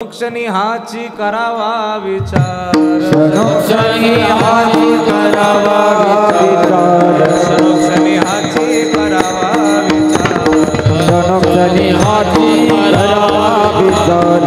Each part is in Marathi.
क्षणी हाची करावा विचार, क्षणी हाची करावा विचार, क्षणी हाची करावा विचार, क्षणी हाची करावा विचार,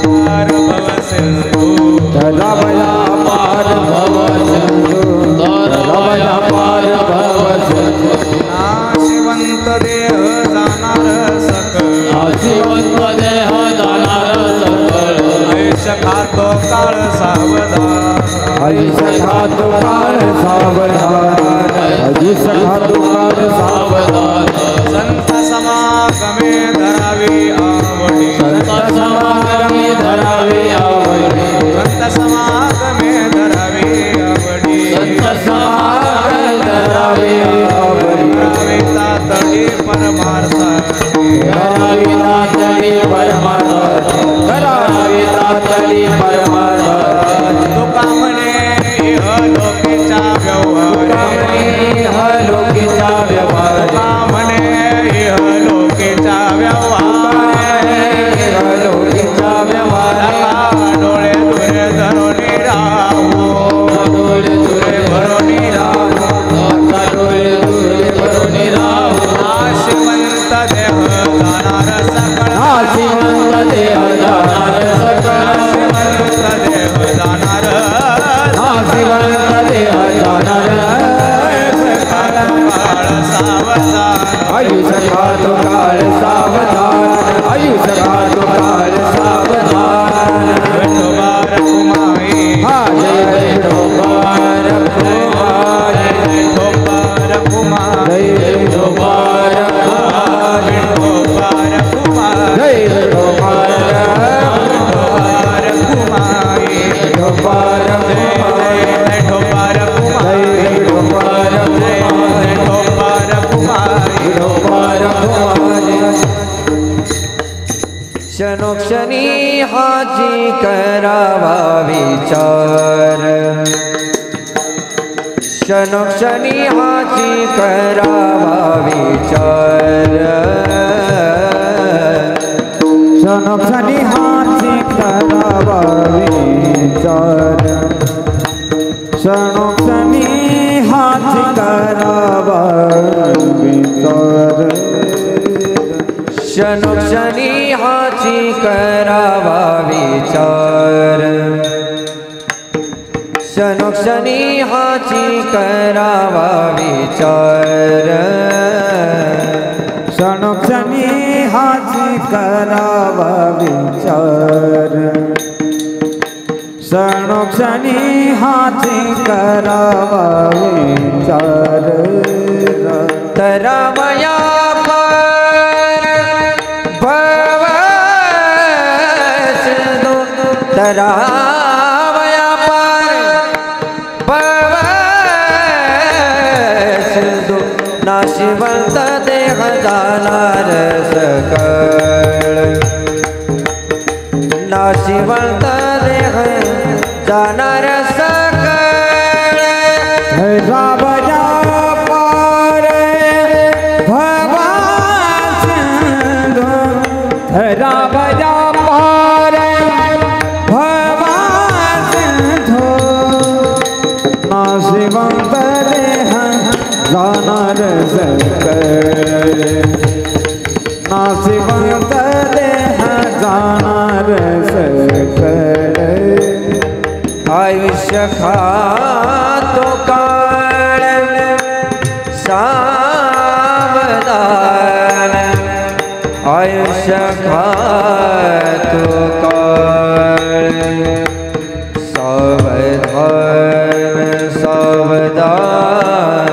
पार भव सिंधू तलावया पार भव सिंधू, तलावया पार भव सिंधू, नाशिवंत देह जाणार सकळ, नाशिवंत देह जाणार सकळ, आयुष्य खातो काळ सावधान, आयुष्य खातो काळ सावधान, आयुष्य खातो काळ सावधान, संत समागमे धरावी आवडी, संत समागमे धरावी आवडी, संत समागमे धरावी आवडी, संत समागमे धरावी आवडी, धरावी तातडी परमार्थाची, धरावी तातडी परमार्थाची, धरावी तातडी परमार्थाची, तुका म्हणे इह लोकीच्या व्यवहारे, इह लोकीच्या व्यवहारे, तुका म्हणे इह लोकीच्या व्यवहारे, इह लोकीच्या व्यवहारे, डोळे दुरे धरुनी राहू, डोळे दुरे भरुनी राहू, डोळे दुरे भरुनी राहू, नाशिवंत देह जाणार सकळ, नाशिवंत देह जाणार सकळ, नाशिवंत देह जाणार, नाशिवंत देह जाणार सकळ, काळ सावधान, आयुष्य खातो काळ सावधान, आयुष्य खातो काळ सावधान, विठोबा रखुमाई, हा जय विठोबा रखुमाई, विठोबा रखुमाई, जय विठोबा रखुमाई, विठोबा रखुमाई, जय विठोबा रखुमाई, विठोबा रखुमाई, विठोबा रखुमाई, जय विठोबा रखुमाई, विठोबा रखुमाई, विठोबा रखुमाई, क्षणोक्षणी हाची करावा विचार, क्षणोक्षणी हाची करावा विचार, क्षणोक्षणी हाची करावा विचार, क्षणोक्षणी हाची करावा विचार, क्षणोक्षणी हाची करावा विचार, क्षणोक्षणी हाची करावा विचार, क्षणोक्षणी हाची करावा विचार, क्षणोक्षणी हाची करावा विचार, तरावया पार भव सिंधू, तरावया पार भव सिंधू, नाशिवंत देह जाणार सकळ, नाशिवंत देह जाणार सकळ, रावया पार भव सिंधू, रावया पार भव सिंधू, नाशिवंत देह जाणार सकळ, नाशिवंत देह जाणार सकळ, आयुष्य खातो काळ सावधान, आयुष्य खातो काळ सावधान, सावधान,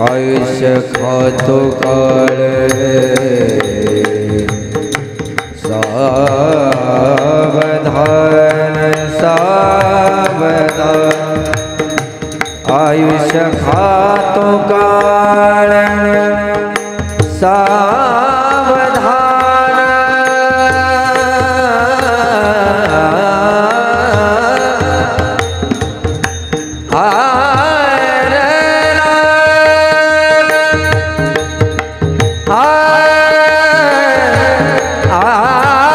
आयुष्य खातो काळ सावधान, सावधान, आयुष्य खातो काळ सावधान, आ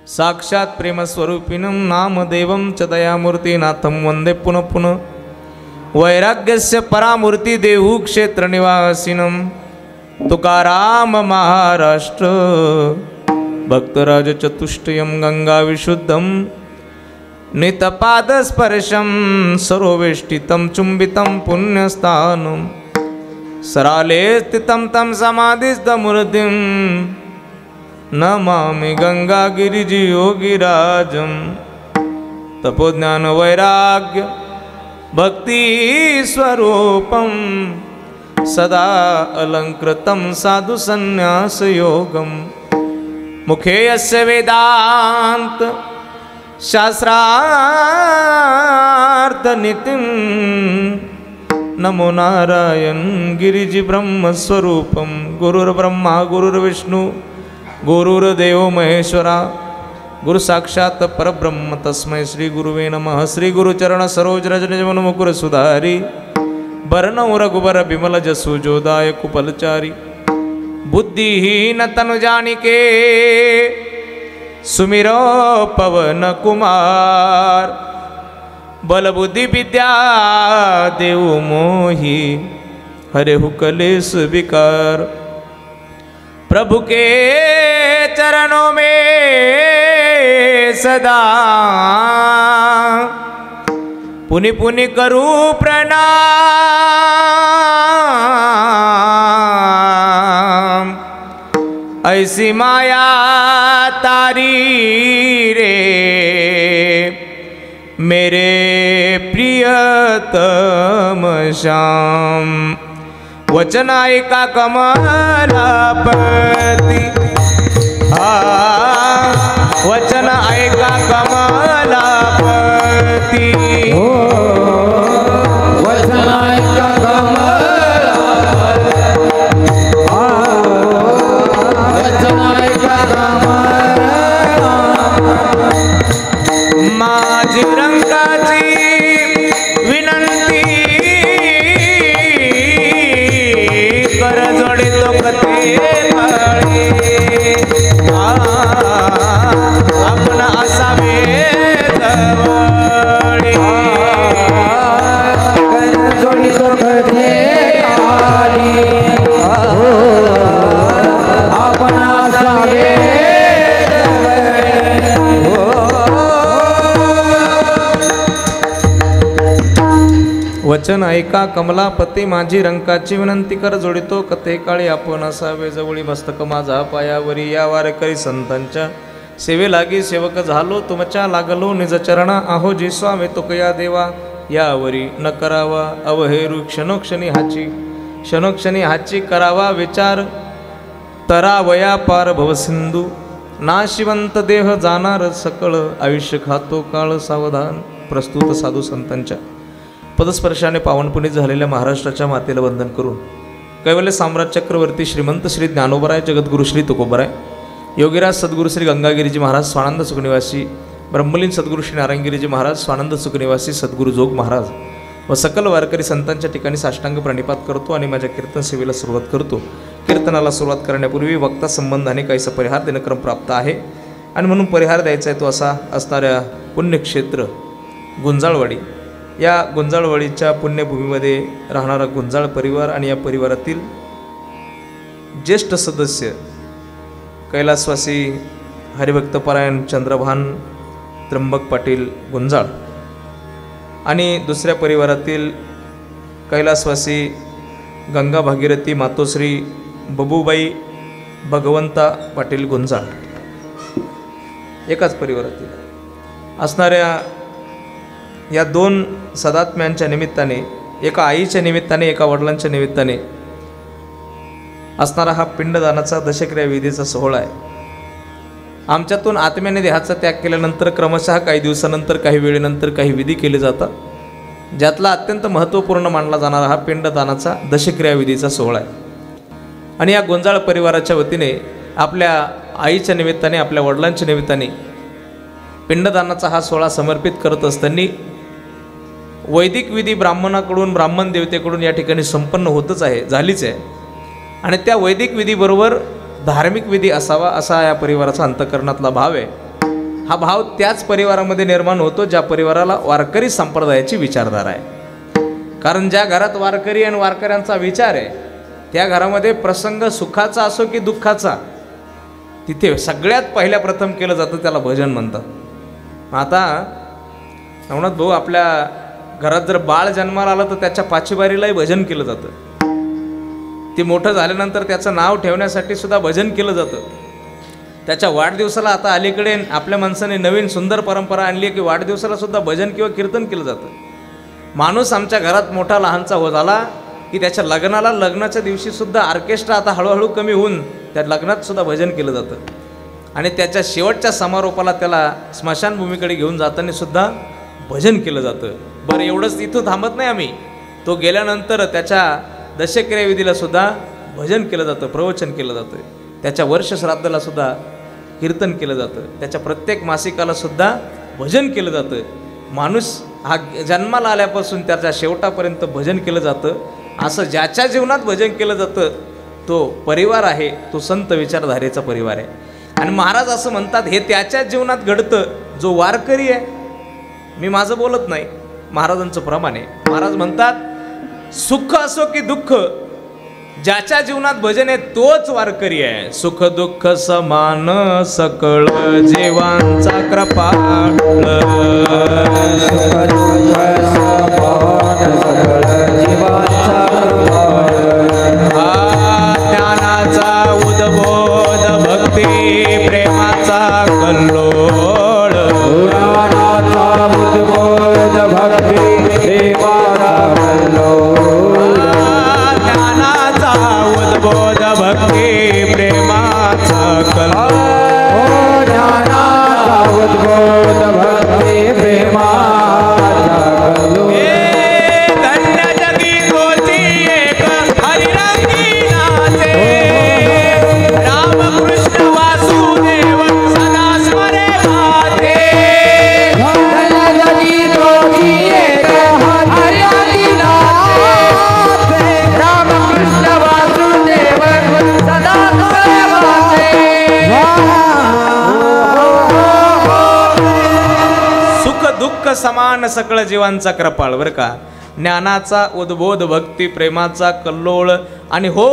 साक्षात प्रेमस्वरूपिणं नामदेवं च दयामूर्तिनाथं वन्दे पुनः पुनः वैराग्यस्य परामूर्ति देहु क्षेत्रनिवासिनं तुकाराम महाराष्ट्र भक्तराज चतुष्टयं गंगाविशुद्धं नितपादस्पर्शं सरोवेष्टितं चुंबितं पुण्यस्थानं सराले स्थितं तं समाधिस्थमूर्तिं नमामि गंगागिरियोगिराजं तपोज्ञान वैराग्य भक्ति स्वरूपं सदा अलंकृतं साधु संन्यास योगं मुखे यस्य वेदांत शास्त्रार्थ नितिं नमो नारायण गिरिजि ब्रह्म स्वरूपं गुरुर्ब्रह्मा गुरुर्विष्णु गुरुर्देव महेश्वरा गुरु साक्षात परब्रह्म तस्मै श्री गुरुवे नमः। श्री गुरुचरण सरोज रज निज मन मुकुर सुधारी बरनौ रघुबर बिमल जसु जोदाय कुपलचारी बुद्धिहीन तनु जानिके सुमिरो पवन कुमार बल बुद्धि विद्या देव मोहि हरेहु कलेश विकार प्रभु के चरणों में सदा पुनि पुनि करूं प्रणाम ऐसी माया तारी रे मेरे प्रियतम श्याम वचन ऐका कमलापती वचन ऐका कमलापती वचन ऐका माझी रंगाची विनंती कर जोडितो कथे काळी आपण असावे जवळी कर जोडितो कथे काळी आपण असावे वचन ऐका कमलापती माझी रंकाची विनंती कर जोडितो कथे काळी आपण असावे जवळी मस्तक माझा पायावरी या वारकरी संतांच्या सेवे लागी सेवक झालो तुमच्या लागलो निज चरणा आहो जी स्वामी तुकया देवा यावरी न करावा अवहेरू क्षणोक्षणी हाची करावा विचार तरावया पार भवसिंधू नाशिवंत देह जाणार सकळ आयुष्य खातो काळ सावधान। प्रस्तुत साधू संतांच्या पदस्पर्शाने पावनपुनीत झालेल्या महाराष्ट्राच्या मातेला वंदन करून कैवल्य साम्राज्य चक्रवर्ती श्रीमंत श्री ज्ञानोबराय जगद्गुरु श्री तुकोबराय योगीराज सद्गुरु श्री गंगागिरीजी महाराज स्वानंद सुखनिवासी ब्रह्मलीन सद्गुरु श्री नारायणगिरीजी महाराज स्वानंद सुखनिवासी सद्गुरु जोग महाराज व सकल वारकरी संतांच्या ठिकाणी साष्टांग प्रणिपात करतो आणि माझ्या कीर्तन सेवेला सुरुवात करतो। कीर्तनाला सुरुवात करण्यापूर्वी वक्ता संबंधाने काहीसा परिहार दिनक्रम प्राप्त आहे आणि म्हणून परिहार द्यायचा आहे तो असा असणाऱ्या पुण्यक्षेत्र गुंजाळवाडी या गुंजाळवाडीच्या पुण्यभूमीमध्ये राहणारा गुंजाळ परिवार आणि या परिवारातील ज्येष्ठ सदस्य कैलासवासी हरिभक्तपरायण चंद्रभान त्र्यंबक पाटील गुंजाळ आणि दुसऱ्या परिवारातील कैलासवासी गंगा भागीरथी मातोश्री बबूबाई भगवंता पाटील गुंजाळ एकाच परिवारातील असणाऱ्या या दोन सदात्म्यांच्या निमित्ताने एका आईच्या निमित्ताने एका वडिलांच्या निमित्ताने असणारा हा पिंडदानाचा दशक्रिया विधीचा सोहळा आहे। आमच्यातून आत्म्याने देहाचा त्याग केल्यानंतर क्रमशः काही दिवसानंतर काही वेळेनंतर काही विधी केले जातात ज्यातला अत्यंत महत्त्वपूर्ण मानला जाणारा हा पिंडदानाचा दशक्रिया विधीचा सोहळा आहे। आणि या गुंजाळ परिवाराच्या वतीने आपल्या आईच्या निमित्ताने आपल्या वडिलांच्या निमित्ताने पिंडदानाचा हा सोहळा समर्पित करत असताना वैदिक विधी ब्राह्मणाकडून ब्राह्मण देवतेकडून या ठिकाणी संपन्न होतच आहे झालीच आहे आणि त्या वैदिक विधीबरोबर धार्मिक विधी असावा असा या परिवाराचा अंतःकरणातला भाव आहे। हा भाव त्याच परिवारामध्ये निर्माण होतो ज्या परिवाराला वारकरी संप्रदायाची विचारधारा आहे. कारण ज्या घरात वारकरी आणि वारकऱ्यांचा विचार आहे त्या घरामध्ये प्रसंग सुखाचा असो की दुःखाचा तिथे सगळ्यात पहिल्या प्रथम केलं जातं त्याला भजन म्हणतात. आता नवनाथ भाऊ, आपल्या घरात जर बाळ जन्माला आलं तर त्याच्या पाचीबारीलाही भजन केलं जातं. ते मोठं झाल्यानंतर त्याचं नाव ठेवण्यासाठी सुद्धा भजन केलं जातं. त्याच्या वाढदिवसाला आता अलीकडे आपल्या माणसाने नवीन सुंदर परंपरा आणली आहे की वाढदिवसाला सुद्धा भजन किंवा कीर्तन केलं जातं. माणूस आमच्या घरात मोठा लहानचा होत आला की त्याच्या लग्नाच्या दिवशी सुद्धा ऑर्केस्ट्रा आता हळूहळू कमी होऊन त्या लग्नात सुद्धा भजन केलं जातं. आणि त्याच्या शेवटच्या समारोपाला त्याला स्मशानभूमीकडे घेऊन जाताना सुद्धा भजन केलं जातं. बरं, एवढंच इथं थांबत नाही आम्ही. तो गेल्यानंतर त्याच्या दशक्रियाविधीला सुद्धा भजन केलं जातं, प्रवचन केलं जातं. त्याच्या वर्षश्राद्धाला सुद्धा कीर्तन केलं जातं. त्याच्या प्रत्येक मासिकाला सुद्धा भजन केलं जातं. माणूस हा जन्माला आल्यापासून त्याच्या शेवटापर्यंत भजन केलं जातं. असं ज्याच्या जीवनात भजन केलं जातं तो परिवार आहे, तो संत विचारधारेचा परिवार आहे. आणि महाराज असं म्हणतात हे त्याच्या जीवनात घडतं जो वारकरी आहे. मी माझं बोलत नाही, महाराजांचं प्रमाण आहे. महाराज म्हणतात सुख असो की दुःख ज्याच्या जीवनात भजन आहे तोच वारकरी आहे. सुख दुःख समान सकळ जीवांचा कृपाळ, ज्ञानाचा उद्बोध भक्ती प्रेमाचा कल्लोळ, ज्ञानाचा उद्बोध भक्ती प्रेमाचा कल्लोळ, ज्ञानाचा उद्बोध भक्ती प्रेमाचा कल्लोळ, ज्ञानाचा उद्बोध भक्ती प्रेमाचा कल्लोळ. धन्य जगी तोची एक हरिरंगी नाचे, रामकृष्ण वासुदेव सदा स्मरे माते. धन्य जगी तोची एक हरिरंगी नाचे, रामकृष्ण वासुदेव सदा स्मरे माते. सुख दुःख समान सकळ जीवांचा कृपाळ. बरं का, ज्ञानाचा उद्बोध भक्ती प्रेमाचा कल्लोळ. आणि हो,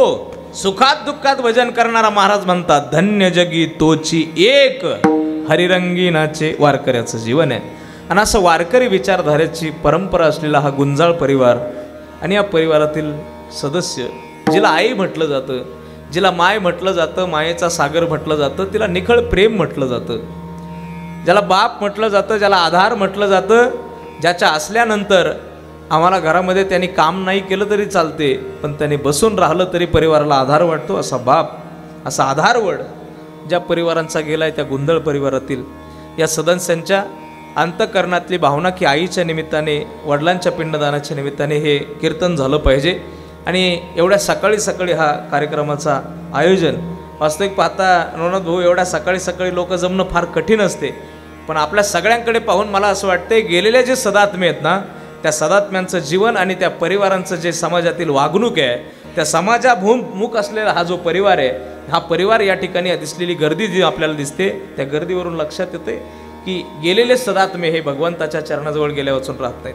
सुखात दुःखात भजन करणारा महाराज म्हणतात धन्य जगी तोची एक हरिरंगी नाचे. वारकऱ्याचं जीवन आहे. आणि असं वारकरी विचारधारेची परंपरा असलेला हा गुंजाळ परिवार आणि या परिवारातील सदस्य, जिला आई म्हटलं जातं, जिला माय म्हटलं जातं, मायेचा सागर म्हटलं जातं, तिला निखळ प्रेम म्हटलं जातं, ज्याला बाप म्हटलं जातं, ज्याला आधार म्हटलं जातं, ज्याच्या असल्यानंतर आम्हाला घरामध्ये त्यांनी काम नाही केलं तरी चालते पण त्यांनी बसून राहिलं तरी परिवाराला आधार वाटतो, असा बाप, असा आधारवड ज्या परिवारांचा गेलाय त्या गुंदळ परिवारातील या सदस्यांच्या अंतःकरणातली भावना की आईच्या निमित्ताने, वडिलांच्या पिंडदानाच्या निमित्ताने हे कीर्तन झालं पाहिजे. आणि एवढ्या सकाळी सकाळी हा कार्यक्रमाचा आयोजन, वास्तविक पाहता नवनाथ भाऊ, एवढ्या सकाळी सकाळी लोक जमणं फार कठीण असते. पण आपल्या सगळ्यांकडे पाहून मला असं वाटतंय गेलेले जे सदात्मे आहेत ना, त्या सदात्म्यांचं जीवन आणि त्या परिवारांचं जे समाजातील वागणूक आहे, त्या समाजाभिमुख असलेला हा जो परिवार आहे, हा परिवार या ठिकाणी दिसलेली गर्दी जी आपल्याला दिसते त्या गर्दीवरून लक्षात येते की गेलेले सदात्मे हे भगवंताच्या चरणाजवळ गेल्या वाचून राहत आहेत.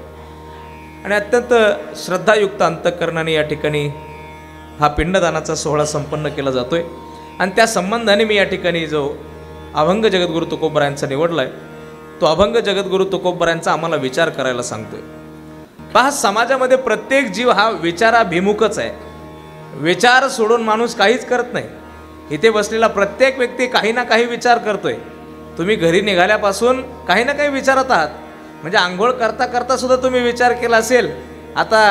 आणि अत्यंत श्रद्धायुक्त अंतःकरणाने या ठिकाणी हा पिंडदानाचा सोहळा संपन्न केला जातोय. आणि त्या संबंधाने मी या ठिकाणी जो अभंग जगद्गुरू तुकोबरायांचा निवडलाय तो अभंग जगद्गुरू तुकोबरायांचा आम्हाला विचार करायला सांगतोय. पहा, समाजामध्ये प्रत्येक जीव हा विचाराभिमुखच आहे. विचार सोडून माणूस काहीच करत नाही. इथे बसलेला प्रत्येक व्यक्ती काही ना काही विचार करतोय. तुम्ही घरी निघाल्यापासून काही ना काही विचारत आहात. म्हणजे आंघोळ करता करता सुद्धा तुम्ही विचार केला असेल, आता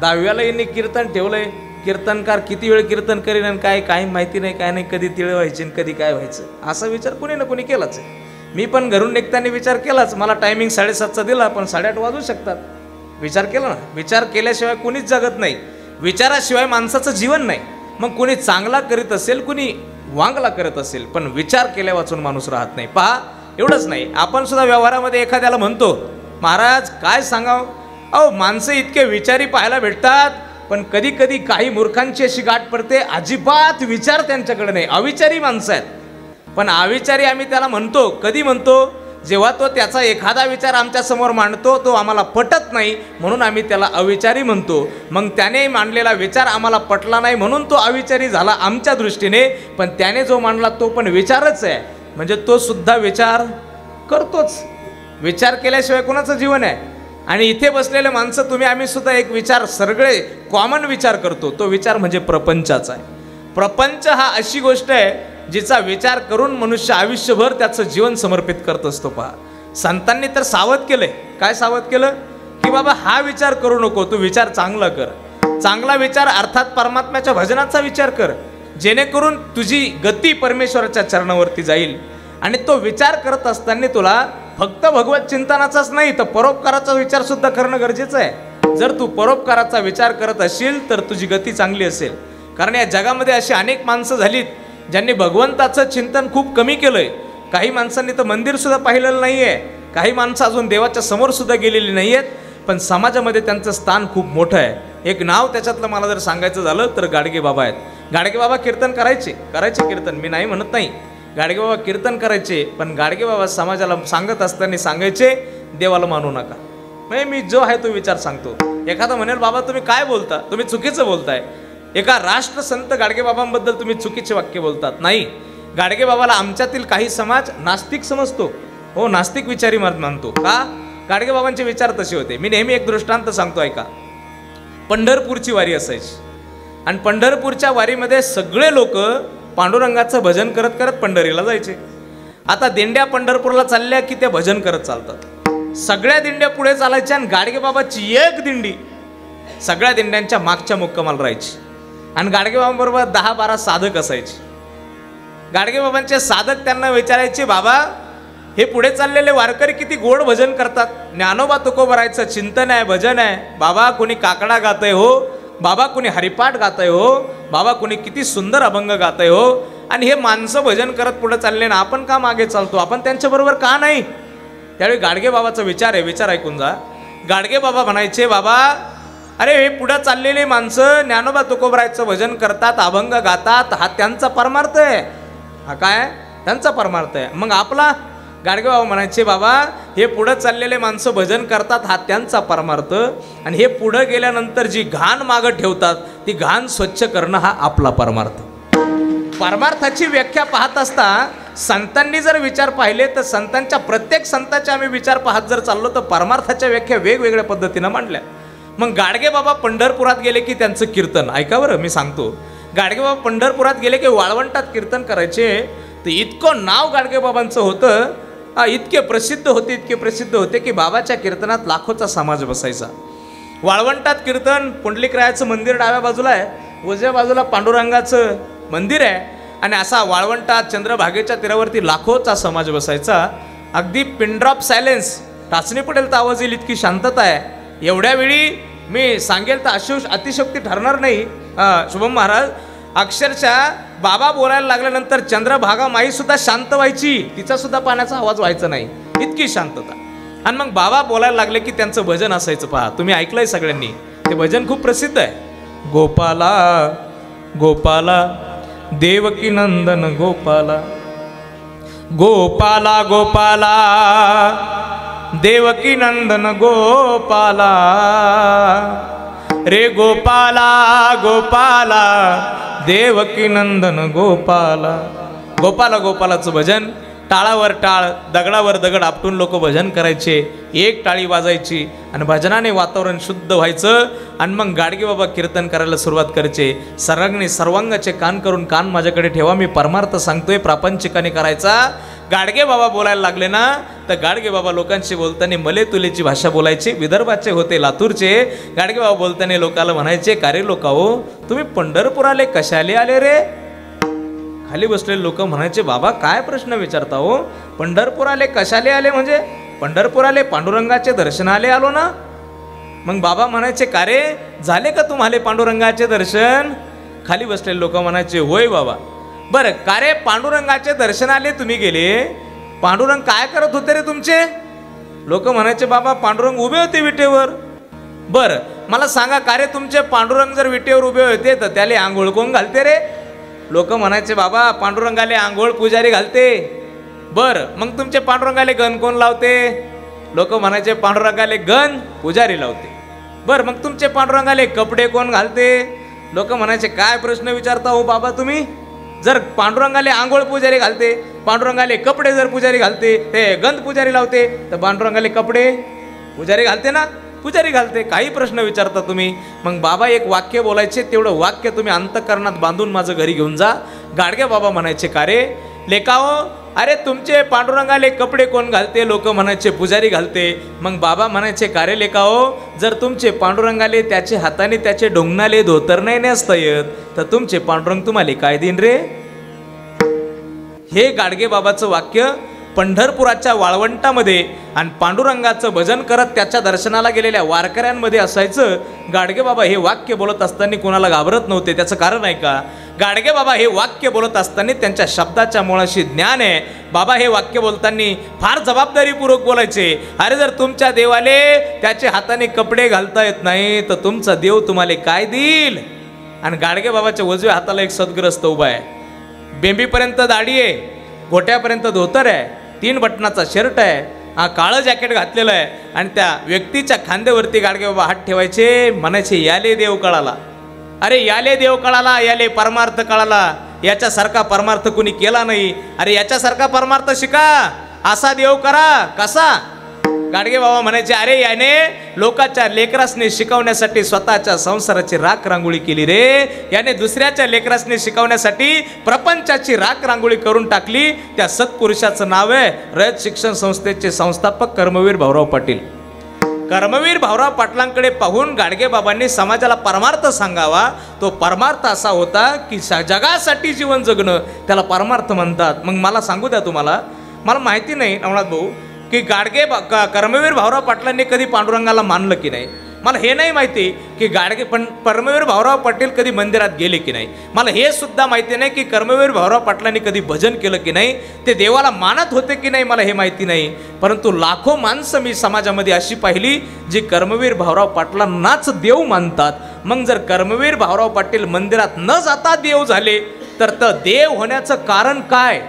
10व्याला यांनी कीर्तन ठेवलंय, कीर्तनकार किती वेळ कीर्तन करीन आणि काय काही माहिती नाही, काय नाही, कधी तिळ व्हायची कधी काय व्हायचं, असा विचार कोणी ना कोणी केलाच आहे. मी पण घरून निघताना विचार केलाच. मला टायमिंग 7:30चा दिला पण 8:30 वाजू शकतात. विचार केला ना. विचार केल्याशिवाय कोणीच जगत नाही. विचाराशिवाय माणसाचं जीवन नाही. मग कोणी चांगला करीत असेल, कोणी वांगला करत असेल, पण विचार केल्या वाचून माणूस राहत नाही. पहा, एवढंच नाही, आपण सुद्धा व्यवहारामध्ये एखाद्याला म्हणतो महाराज काय सांगावं, अहो माणसं इतके विचारी पाहायला भेटतात पण कधी कधी काही मूर्खांची अशी गाठ पडते, अजिबात विचार त्यांच्याकडे नाही, अविचारी माणसं आहेत. पण अविचारी आम्ही त्याला म्हणतो, कधी म्हणतो, जेव्हा तो त्याचा एखादा विचार आमच्या समोर मांडतो तो आम्हाला पटत नाही म्हणून आम्ही त्याला अविचारी म्हणतो. मग त्याने मांडलेला विचार आम्हाला पटला नाही म्हणून तो अविचारी झाला आमच्या दृष्टीने. पण त्याने जो मांडला तो पण विचारच आहे, म्हणजे तो सुद्धा विचार करतोच. विचार केल्याशिवाय कोणाचं जीवन आहे? आणि इथे बसलेले माणसं तुम्ही आम्ही सुद्धा एक विचार सगळे कॉमन विचार करतो. तो विचार म्हणजे प्रपंचाचा आहे. प्रपंच हा अशी गोष्ट आहे जिचा विचार करून मनुष्य आयुष्यभर त्याचं जीवन समर्पित करत असतो. पहा, संतांनी तर सावध केलंय. काय सावध केलं? की बाबा हा विचार करू नको, तू विचार चांगला कर. चांगला विचार अर्थात परमात्म्याच्या भजनाचा विचार कर, जेणेकरून तुझी गती परमेश्वराच्या चरणावरती जाईल. आणि तो विचार करत असताना तुला फक्त भगवत चिंतनाचाच नाही तर परोपकाराचा विचार सुद्धा करणं गरजेचं आहे. जर तू परोपकाराचा विचार करत असशील तर तुझी गती चांगली असेल. कारण या जगामध्ये अशी अनेक माणसं झालीत ज्यांनी भगवंताचं चिंतन खूप कमी केलंय. काही माणसांनी तर मंदिर सुद्धा पाहिलेलं नाहीये, काही माणसं अजून देवाच्या समोर सुद्धा गेलेली नाही आहेत, पण समाजामध्ये त्यांचं स्थान खूप मोठं आहे. एक नाव त्याच्यातलं मला जर सांगायचं झालं तर गाडगे बाबा आहेत. गाडगे बाबा कीर्तन करायचे कीर्तन, मी नाही म्हणत नाही, गाडगे बाबा कीर्तन करायचे. पण गाडगे बाबा समाजाला सांगत असताना सांगायचे देवाला मानू नका. म्हणजे मी जो आहे तो विचार सांगतो. एखादा म्हणेल बाबा तुम्ही काय बोलता, तुम्ही चुकीचं बोलताय. एका राष्ट्रसंत गाडगेबाबांबद्दल तुम्ही चुकीचे वाक्य बोलतात. नाही, गाडगेबाबाला आमच्यातील काही समाज नास्तिक समजतो. हो, नास्तिक विचारी मानतो. का? गाडगेबाबांचे विचार तसे होते. मी नेहमी एक दृष्टांत सांगतो, ऐका. पंढरपूरची वारी असायची आणि पंढरपूरच्या वारीमध्ये सगळे लोक पांडुरंगाचं भजन करत करत पंढरीला जायचे. आता दिंड्या पंढरपूरला चालल्या की त्या भजन करत चालतात. सगळ्या दिंड्या पुढे चालायच्या आणि गाडगेबाबाची एक दिंडी सगळ्या दिंड्यांच्या मागच्या मुक्कामाला राहायची. आणि गाडगेबाबांबरोबर 10-12 साधक असायचे. गाडगेबाबांचे साधक त्यांना विचारायचे, बाबा हे पुढे चाललेले वारकरी किती गोड भजन करतात, ज्ञानोबा तुकोबरायचं चिंतन आहे, भजन आहे. बाबा कोणी काकडा गातय हो, बाबा कोणी हरिपाठ गातय हो, बाबा कोणी किती सुंदर अभंग गातय हो. आणि हे माणसं भजन करत पुढे चालले ना, आपण का मागे चालतो, आपण त्यांच्याबरोबर का नाही? त्यावेळी गाडगेबाबाचा विचार आहे, विचार ऐकून जा. गाडगेबाबा म्हणायचे, बाबा अरे हे पुढे चाललेली माणसं ज्ञानोबा तुकोबरायचं भजन करतात, अभंग गातात, हा त्यांचा परमार्थ आहे. हा काय? त्यांचा परमार्थ आहे. मग आपला? गाडगेबाबा म्हणायचे, बाबा हे पुढे चाललेले माणसं भजन करतात, हा त्यांचा परमार्थ. आणि हे पुढे गेल्यानंतर जी घाण मागं ठेवतात ती घाण स्वच्छ करणं हा आपला परमार्थ. परमार्थाची व्याख्या पाहत असता संतांनी जर विचार पाहिले तर संतांच्या प्रत्येक संतांचे आम्ही विचार पाहत जर चाललो तर परमार्थाच्या व्याख्या वेगवेगळ्या पद्धतीनं मांडल्या. मग गाडगेबाबा पंढरपुरात गेले की त्यांचं कीर्तन ऐका बरं, मी सांगतो. गाडगेबाबा पंढरपुरात गेले की वाळवंटात कीर्तन करायचे. तर इतकं नाव गाडगेबाबांचं होतं, इतके प्रसिद्ध होते की बाबाच्या कीर्तनात लाखोचा समाज बसायचा. वाळवंटात कीर्तन, पुंडलिकरायाचं मंदिर डाव्या बाजूला आहे, उजव्या बाजूला पांडुरंगाचं मंदिर आहे. आणि असा वाळवंटात चंद्रभागेच्या तीरावरती लाखोचा समाज बसायचा. अगदी पिनड्रॉप सायलेन्स, टाचणी पडेल तर आवाज येईल इतकी शांतता आहे. एवढ्या वेळी मी सांगेल तर अतिशक्ती ठरणार नाही. शुभम महाराज, अक्षरशः बाबा बोलायला लागल्यानंतर चंद्रभागा माई सुद्धा शांत व्हायची, तिचा सुद्धा पाण्याचा आवाज व्हायचा नाही, इतकी शांतता. आणि मग बाबा बोलायला लागले की त्यांचं भजन असायचं. पहा, तुम्ही ऐकलंय सगळ्यांनी, ते भजन खूप प्रसिद्ध आहे. गोपाला गोपाला देवकी नंदन गोपाला, गोपाला गोपाला देवकी नंदन गोपाला, रे गोपाला गोपाला देवकी नंदन गोपाला. गोपाला गोपालाचं भजन, टाळावर टाळ, दगडावर दगड आपटून लोक भजन करायचे. एक टाळी वाजायची आणि भजनाने वातावरण शुद्ध व्हायचं. आणि मग गाडगेबाबा कीर्तन करायला सुरुवात करायचे. सर्वांगाचे कान करून कान माझ्याकडे ठेवा, मी परमार्थ सांगतोय, प्रापंचिकाने करायचा. गाडगेबाबा बोलायला लागले ना तर गाडगेबाबा लोकांशी बोलताना मले तुलेची भाषा बोलायची. विदर्भाचे होते, लातूरचे. गाडगेबाबा बोलताना लोकांना म्हणायचे, का रे लोका हो, तुम्ही पंढरपुराले कशाले आले रे? खाली बसलेले लोक म्हणायचे, बाबा काय प्रश्न विचारता हो, पंढरपुराले कशाले आले? म्हणजे पंढरपुराले पांडुरंगाचे दर्शनाले आलो ना. मग बाबा म्हणायचे, का रे झाले का तुम्हाला पांडुरंगाचे दर्शन? खाली बसलेले लोक म्हणायचे, होय बाबा. बरं, का रे पांडुरंगाचे दर्शनाले तुम्ही गेले, पांडुरंग काय करत होते रे तुमचे? लोक म्हणायचे, बाबा पांडुरंग उभे होते विटेवर. बरं मला सांगा, का रे तुमचे पांडुरंग जर विटेवर उभे होते तर त्याला आंघोळ कोण घालते रे? लोक म्हणायचे, बाबा पांडुरंगाले आंघोळ पुजारी घालते. बर मग तुमचे पांडुरंगाले गण कोण लावते? लोक म्हणायचे पांडुरंगाले गण पुजारी लावते. बर मग तुमचे पांडुरंगाले कपडे कोण घालते? लोक म्हणायचे काय प्रश्न विचारता हो बाबा तुम्ही? जर पांडुरंगाले आंघोळ पुजारी घालते, पांडुरंगाले कपडे जर पुजारी घालते, ते गंध पुजारी लावते, तर पांडुरंगाले कपडे पुजारी घालते ना? पुजारी घालते. काही प्रश्न विचारता तुम्ही? मग बाबा एक वाक्य बोलायचे, तेवढं वाक्य तुम्ही अंतःकरणात बांधून माझं घरी घेऊन जा. गाडगे बाबा म्हणायचे का रे लेकाओ, अरे तुमचे पांडुरंगाले कपडे कोण घालते? लोक म्हणायचे पुजारी घालते. मग बाबा म्हणायचे का रे लेकाओ, जर तुमचे पांडुरंगाले त्याचे हाताने त्याचे डोंगणाले धोतर नाही नेसता येत, तर तुमचे पांडुरंग तुम्हाला काय देईन रे? हे गाडगे बाबाचं वाक्य पंढरपुराच्या वाळवंटामध्ये आणि पांडुरंगाचं भजन करत त्याच्या दर्शनाला गेलेल्या वारकऱ्यांमध्ये असायचं. गाडगे बाबा हे वाक्य बोलत असताना कोणाला घाबरत नव्हते. त्याचं कारण आहे का? गाडगे बाबा हे वाक्य बोलत असताना त्यांच्या शब्दाच्या मुळाशी ज्ञान आहे. बाबा हे वाक्य बोलताना फार जबाबदारीपूर्वक बोलायचे. अरे जर तुमच्या देवाले त्याच्या हाताने कपडे घालता येत नाही, तर तुमचा देव तुम्हाला काय देईल? आणि गाडगे बाबाच्या उजव्या हाताला एक सद्ग्रस्त उभा आहे. बेंबीपर्यंत दाढी आहे, गोट्यापर्यंत धोतर आहे, 3 बटनाचा शर्ट आहे, काळं जॅकेट घातलेलं आहे. आणि त्या व्यक्तीच्या खांद्यावरती गाडगे बाबा हात ठेवायचे, म्हणायचे याले देव कळाला. अरे याले देव कळाला, याले परमार्थ कळाला. याच्यासारखा परमार्थ कुणी केला नाही. अरे याच्यासारखा परमार्थ शिका, असा देव करा. कसा? गाडगे बाबा म्हणायचे अरे याने लोकांच्या लेकरासने शिकवण्यासाठी स्वतःच्या संसाराची राख रांगोळी केली रे. याने दुसऱ्याच्या लेकरासने शिकवण्यासाठी प्रपंचाची राख रांगोळी करून टाकली. त्या सत्पुरुषाचं नाव आहे रयत शिक्षण संस्थेचे संस्थापक कर्मवीर भाऊराव पाटील. कर्मवीर भाऊराव पाटलांकडे पाहून गाडगे बाबांनी समाजाला परमार्थ सांगावा. तो परमार्थ असा होता की जगासाठी जीवन जगणं, त्याला परमार्थ म्हणतात. मग मला सांगू द्या तुम्हाला, मला माहिती नाही नवनाथ भाऊ की कर्मवीर भाऊराव पाटलांनी कधी पांडुरंगाला मानलं की नाही. मला हे नाही माहिती की कर्मवीर भाऊराव पाटील कधी मंदिरात गेले की नाही. मला हे सुद्धा माहिती नाही की कर्मवीर भाऊराव पाटलांनी कधी भजन केलं की नाही. ते देवाला मानत होते की नाही मला हे माहिती नाही. परंतु लाखो माणसं मी समाजामध्ये अशी पाहिली जी कर्मवीर भाऊराव पाटलांनाच देव मानतात. मग जर कर्मवीर भाऊराव पाटील मंदिरात न जाता देव झाले, तर देव होण्याचं कारण काय?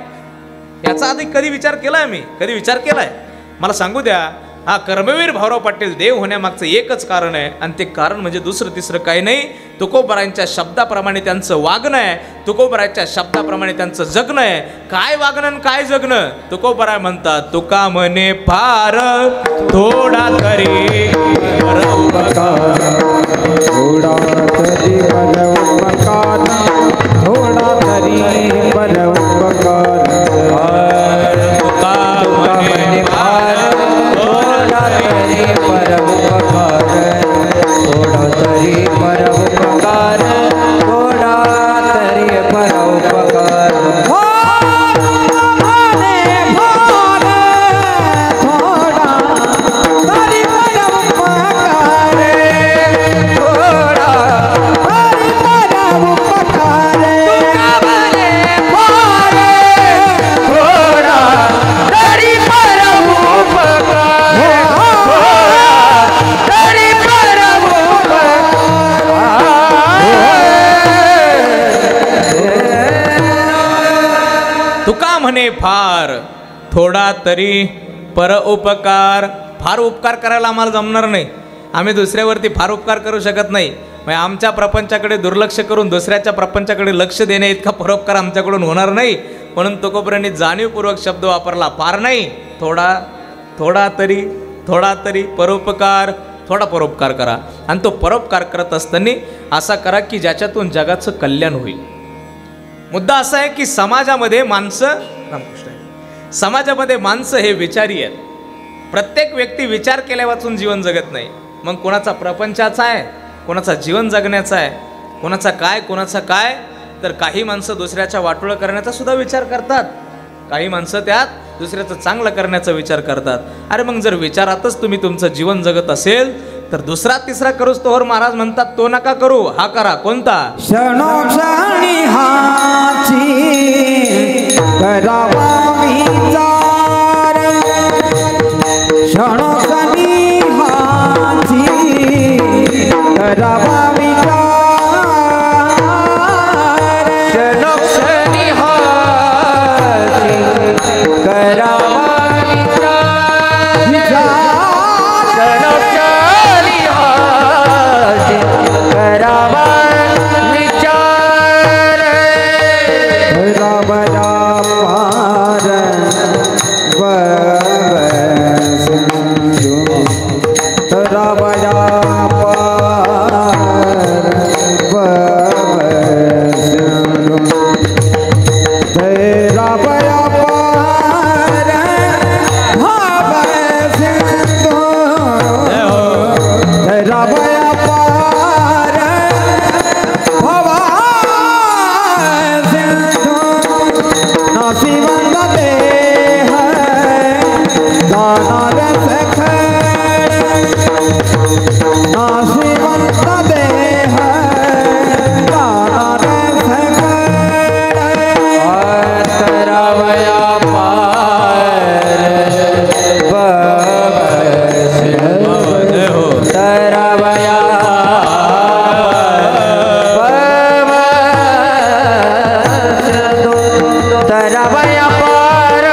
याचा आधी कधी विचार केलाय मी? कधी विचार केलाय? मला सांगू द्या. हा कर्मवीर भाऊराव पाटील देव होण्यामागचं एकच कारण आहे, आणि ते कारण म्हणजे दुसरं तिसरं काही नाही. तुकोबरायांच्या शब्दाप्रमाणे त्यांचं वागणं आहे, तुकोबरायांच्या शब्दाप्रमाणे त्यांचं जगणं आहे. काय वागणं आणि काय जगणं? तुकोबराय म्हणतात तुका म्हणे फार थोडा तरी परोपकार, थोडा तरी परोपकार, थोडा तरी परोपकार. म्हणे फार थोडा तरी परोपकार. फार उपकार करायला आम्हाला जमणार नाही. आम्ही दुसऱ्यावरती फार उपकार करू शकत नाही. म्हणजे आमच्या प्रपंचाकडे दुर्लक्ष करून दुसऱ्याच्या प्रपंचाकडे लक्ष देणे इतका परोपकार आमच्याकडून होणार नाही. म्हणून तुकोबरांनी जाणीवपूर्वक शब्द वापरला, फार नाही, थोडा, थोडा तरी परोपकार. थोडा परोपकार करा. आणि तो परोपकार करत असताना असा करा की ज्याच्यातून जगाचं कल्याण होईल. मुद्दा असा आहे की समाजामध्ये माणसं हे विचारी आहेत. प्रत्येक व्यक्ती विचार केल्या वाचून जीवन जगत नाही. मग कोणाचा प्रपंचाचा आहे, कोणाचा जीवन जगण्याचा आहे, कोणाचा काय. तर काही माणसं दुसऱ्याच्या वाटोळं करण्याचा सुद्धा विचार करतात, काही माणसं त्यात दुसऱ्याचं चांगलं करण्याचा विचार करतात. अरे मग जर विचारातच तुम्ही तुमचं जीवन जगत असेल तर दुसरा तिसरा करूच तोवर महाराज म्हणतात तो नका करू, हा करा. कोणता? क्षणोक्षणी हाची करावा विचार, क्षणोक्षणी हाची करावा विचार, क्षणोक्षणी हाची करावा मनुष्य करावा विचार रावया पार भवसिंधु रावया पार भवसिंधु रावया पार भवसिंधु रावया पार भवसिंधु नासिवंत देह दाना रस नासिवंत देह दाना रस रावया पार भवसिंधु रावया तरवया पार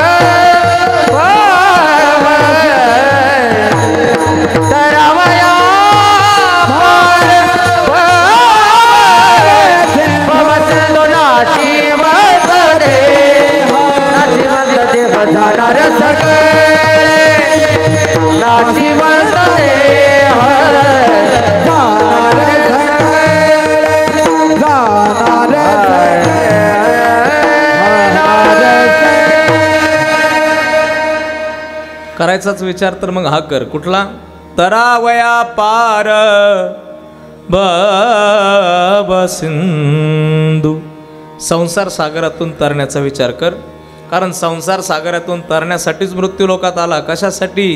तरवया पार भवसिंधु नाशिवंत देह जाणार सगळे नाशिवंत देह जाणार करायचाच विचार तर मग हा कर. कुठला? तरावया पार भवसिंधू. संसार सागरातून तरण्याचा विचार कर. कारण संसार सागरातून तरण्यासाठीच मृत्यू लोकात आला. कशासाठी?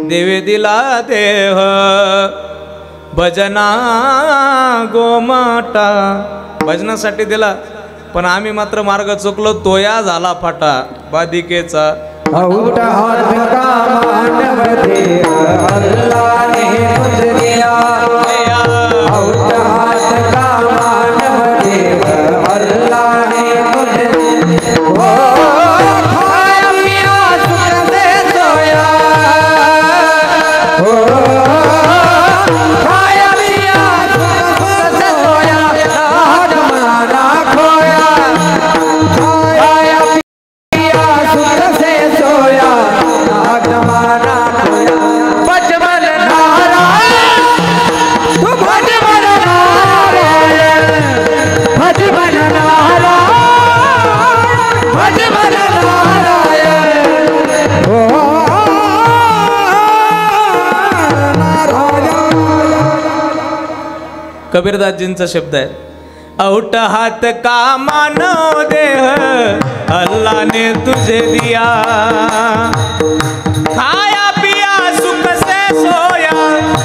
देवे दिला देह भजना गोमाटा. भजनासाठी दिला, पण आम्ही मात्र मार्ग चुकलो. तोया झाला फाटा बादिकेचा. औट हाथ का मानव देह अल्लाह ने मुझ दिया. औट हाथ का मानव देह अल्लाह ने मुझ दिया. खाया पिया सुख से सोया. खाया पिया सुख से सोया. नाद माना खोया. खाया पिया सुख से सोया. नाद माना खोया. बचपन नारायण तू भजमन नारायण. बचपन नारायण भजमन नारायण. ओ नारायण. कबीरदासजींचा शब्द आहे. औट हात का मानव देह अल्लाह ने तुझे दिया. खाया पिया सुख से सोया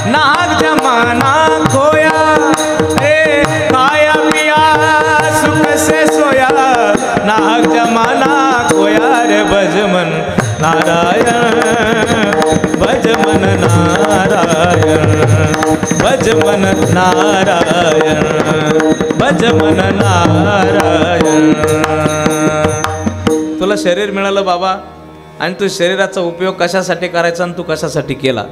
नाग जमाना खोया. रे खाया पिया सुख से सोया नाग जमाना खोया. रे भजमन नारायण भजमन नारायण भजमन नारायण भजमन नारायण. तुला शरीर मिळालं बाबा, आणि तू शरीराचा उपयोग कशासाठी करायचा आणि तू कशासाठी केला?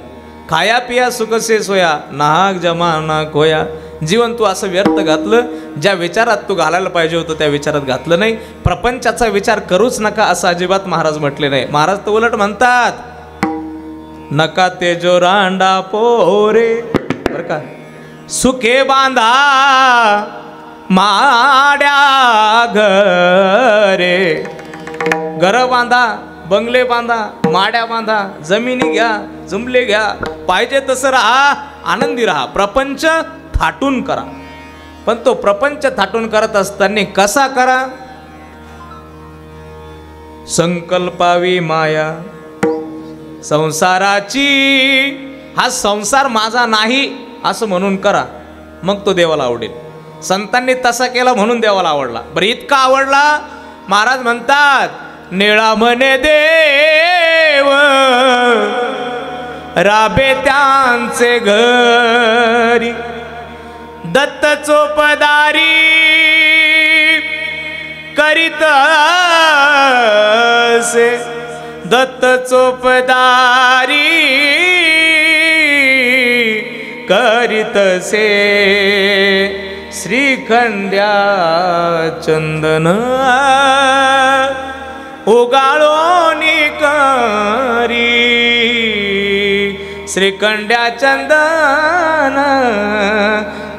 खाया पिया सुखसे सोया नाहक जमाना खोया. जीवन तू असं व्यर्थ घातलं. ज्या विचारात तू घालायला पाहिजे होतं त्या विचारात घातलं नाही. प्रपंचाचा विचार करूच नका असं अजिबात महाराज म्हटले नाही. महाराज तर उलट म्हणतात, नका ते जो रांडा पोरे बर का सुखे बांधा माड्या घरे. घर बांधा, बंगले बांधा, माड्या बांधा, जमिनी घ्या, जुमले घ्या, पाहिजे तसं राहा, आनंदी राहा. प्रपंच थाटून करा, पण तो प्रपंच थाटून करत असताना कसा करा? संकल्पावी माया संसाराची. हा संसार माझा नाही असं म्हणून करा, मग तो देवाला आवडेल. संतांनी तसा केला म्हणून देवाला आवडला. बरं इतका आवडला, महाराज म्हणतात निळा म्हणे देव राबे त्यांचे घरी. दत्त चोपदारी करीत असे. दत्त चोपदारी करीतसे श्रीखंड्या चंदन उगाळोनी करी श्रीखंड्या चंदन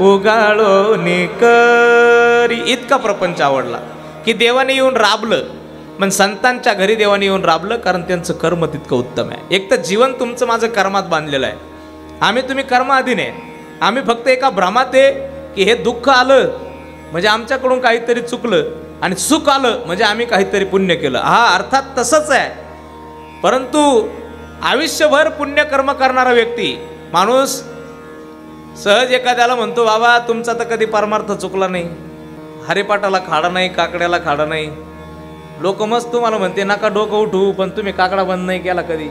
उगाळोनी करी. इतका प्रपंच आवडला की देवाने येऊन राबलं. पण संतांच्या घरी देवाने येऊन राबलं कारण त्यांचं कर्म तितकं उत्तम आहे. एक तर जीवन तुमचं माझं कर्मात बांधलेलं आहे. आम्ही तुम्ही कर्माधीन आहे. आम्ही फक्त एका भ्रमात आहे की हे दुःख आलं म्हणजे आमच्याकडून काहीतरी चुकलं आणि सुख आलं म्हणजे आम्ही काहीतरी पुण्य केलं. हा अर्थात तसंच आहे. परंतु आयुष्यभर पुण्यकर्म करणारा व्यक्ती माणूस सहज एखाद्याला म्हणतो बाबा तुमचा तर कधी परमार्थ चुकला नाही, हरिपाठाला खाडा नाही, काकड्याला खाडा नाही. लोक मस्त तुम्हाला म्हणते नका डोकं उठू, पण तुम्ही काकडा बंद नाही केला कधी,